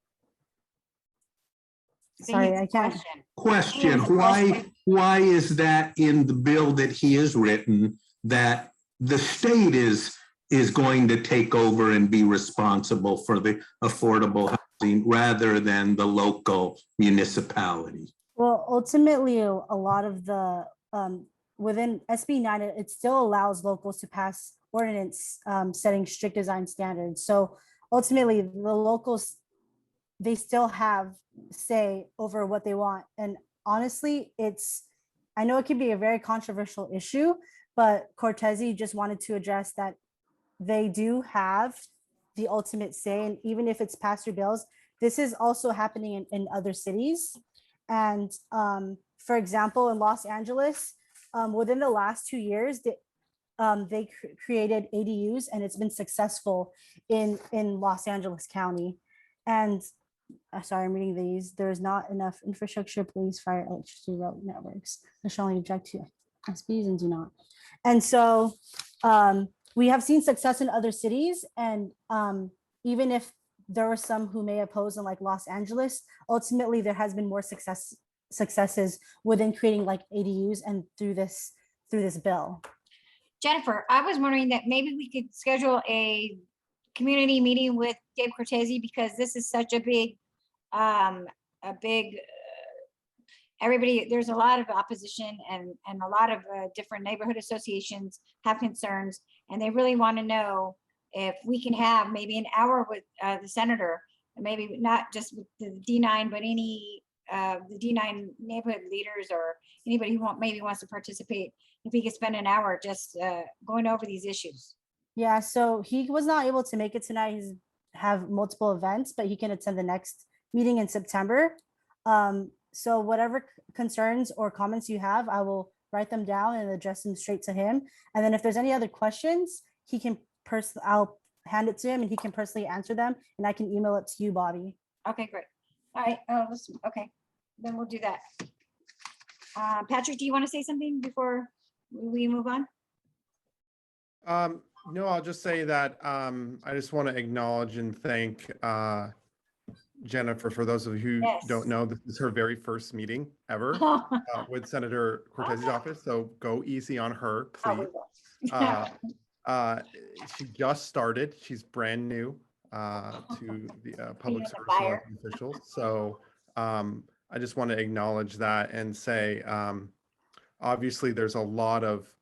Sorry, I can't. Question, why is that in the bill that he has written that the state is going to take over and be responsible for the affordable housing rather than the local municipality? Well, ultimately, a lot of the within SB 9, it still allows locals to pass ordinance setting strict design standards. So ultimately, the locals, they still have say over what they want. And honestly, I know it could be a very controversial issue, but Cortese just wanted to address that they do have the ultimate say. And even if it's passed through bills, this is also happening in other cities. And for example, in Los Angeles, within the last 2 years, they created ADUs, and it's been successful in Los Angeles County. And sorry, I'm reading these. There's not enough infrastructure, police, fire, electricity, road networks. I shall only object to SBs and do not. And so we have seen success in other cities. And even if there were some who may oppose in like Los Angeles, ultimately there has been more successes within creating like ADUs and through this bill. Jennifer, I was wondering that maybe we could schedule a community meeting with Dave Cortese, because this is such a big, everybody, there's a lot of opposition and a lot of different neighborhood associations have concerns, and they really want to know if we can have maybe an hour with the senator, maybe not just with the D9, but any the D9 neighborhood leaders or anybody who maybe wants to participate, if we could spend an hour just going over these issues. Yeah, so he was not able to make it tonight. He's have multiple events, but he can attend the next meeting in September. So whatever concerns or comments you have, I will write them down and address them straight to him. And then if there's any other questions, he can I'll hand it to him and he can personally answer them, and I can email it to you, Bobby. Okay, great. All right. Okay, then we'll do that. Patrick, do you want to say something before we move on? No, I'll just say that I just want to acknowledge and thank Jennifer. For those of you who don't know, this is her very first meeting ever with Senator Cortese's office. So go easy on her, please. She just started. She's brand new to the public service elected officials. So I just want to acknowledge that and say, obviously, there's a lot of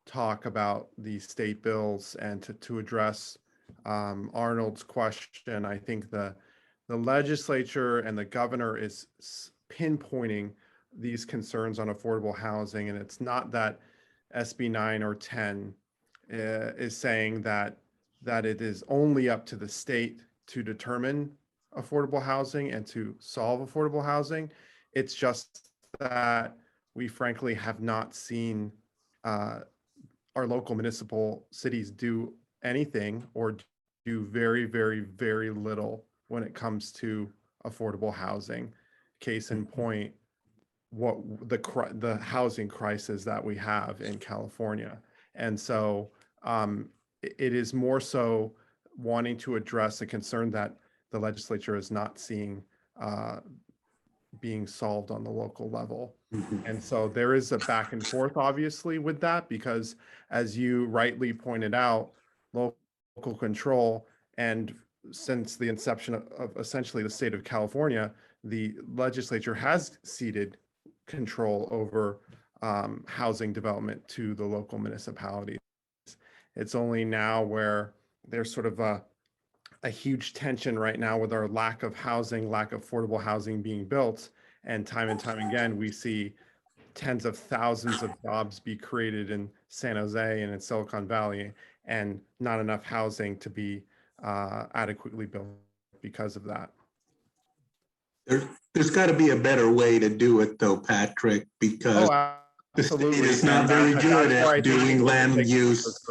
talk about these state bills, and to address Arnold's question, I think the legislature and the governor is pinpointing these concerns on affordable housing, and it's not that SB 9 or 10 is saying that it is only up to the state to determine affordable housing and to solve affordable housing. It's just that we frankly have not seen our local municipal cities do anything, or do very, very, very little when it comes to affordable housing. Case in point, what the housing crisis that we have in California. And so it is more so wanting to address a concern that the legislature is not seeing being solved on the local level. And so there is a back and forth, obviously, with that, because as you rightly pointed out, local control, and since the inception of essentially the state of California, the legislature has ceded control over housing development to the local municipalities. It's only now where there's sort of a huge tension right now with our lack of housing, lack of affordable housing being built. And time again, we see tens of thousands of jobs be created in San Jose and in Silicon Valley, and not enough housing to be adequately built because of that. There's got to be a better way to do it though, Patrick, because the state is not very good at doing land use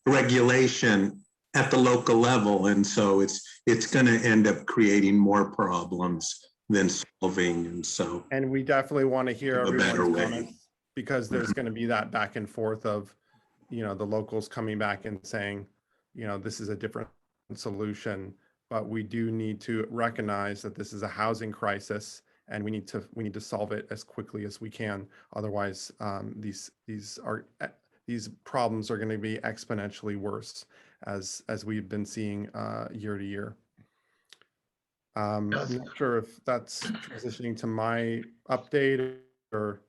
regulation at the local level. And so it's going to end up creating more problems than solving. And so, and we definitely want to hear everyone's way, comments, because there's going to be that back and forth of, the locals coming back and saying, this is a different solution, but we do need to recognize that this is a housing crisis, and we need to solve it as quickly as we can. Otherwise, these problems are going to be exponentially worse, as we've been seeing year to year. I'm not sure if that's transitioning to my update, or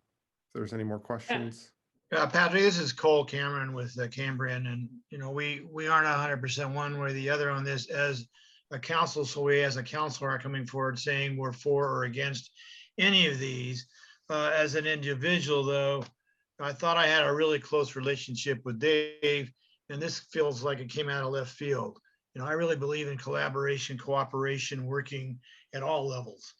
if there's any more questions. Patrick, this is Cole Cameron with Cambrian, and we aren't 100% one way or the other on this as a council. So we, as a council, are coming forward saying we're for or against any of these. As an individual, though, I thought I had a really close relationship with Dave, and this feels like it came out of left field. I really believe in collaboration, cooperation, working at all levels.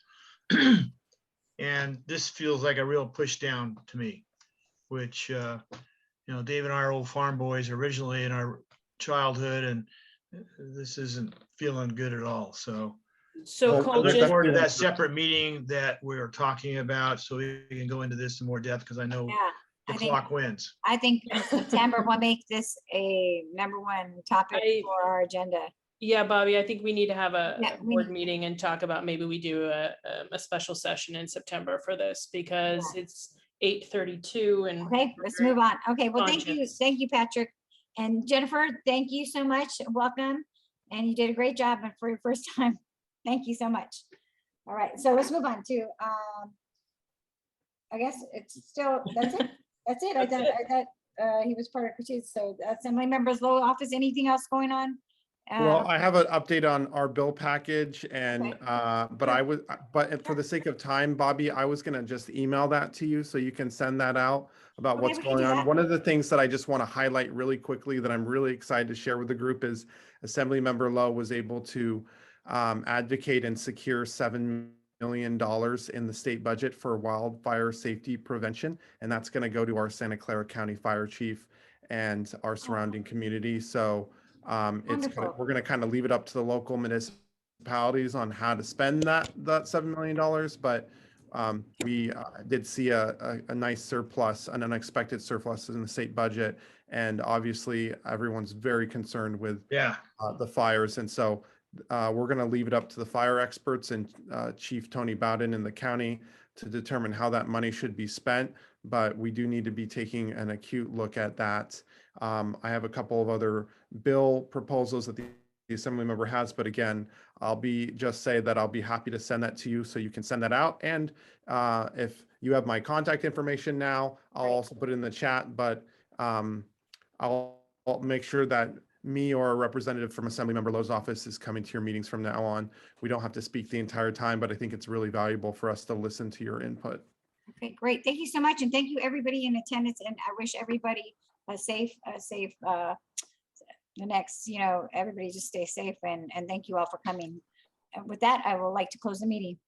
And this feels like a real push down to me, which, Dave and I are old farm boys originally in our childhood, and this isn't feeling good at all. So So I Cole, look just, forward to that separate meeting that we're talking about, so we can go into this in more depth, because I know Yeah, the I think, clock wins. I think in September, we'll make this a #1 topic for our agenda. yeah, Bobby, I think we need to have a Yeah, a board meeting and talk about, maybe we do a special session in September for this, because it's 8:32 and. Okay, let's move on. Okay, well, thank you, Patrick. And Jennifer, thank you so much. Welcome. And you did a great job for your first time. Thank you so much. All right, so let's move on to, I guess it's still, that's it. That's it. I thought he was part of Christie's. So Assembly Members Low Office, anything else going on? Well, I have an update on our bill package and, but for the sake of time, Bobby, I was gonna just email that to you so you can send that out about what's we can going do on. that. One of the things that I just want to highlight really quickly that I'm really excited to share with the group is Assembly Member Lowe was able to advocate and secure $7 million in the state budget for wildfire safety prevention. And that's going to go to our Santa Clara County Fire Chief and our surrounding community. So we're going to kind of leave it up to the local municipalities on how to spend that $7 million. But we did see a nice surplus, an unexpected surplus in the state budget. And obviously everyone's very concerned with the fires. And so we're going to leave it up to the fire experts and Chief Tony Bowden in the county to determine how that money should be spent. But we do need to be taking an acute look at that. I have a couple of other bill proposals that the Assembly member has, but again, I'll be happy to send that to you so you can send that out. And if you have my contact information now, I'll also put it in the chat, but I'll make sure that me or a representative from Assembly Member Lowe's office is coming to your meetings from now on. We don't have to speak the entire time, but I think it's really valuable for us to listen to your input. Okay, great. Thank you so much. And thank you everybody in attendance. And I wish everybody a safe, the next, everybody just stay safe and thank you all for coming. And with that, I would like to close the meeting.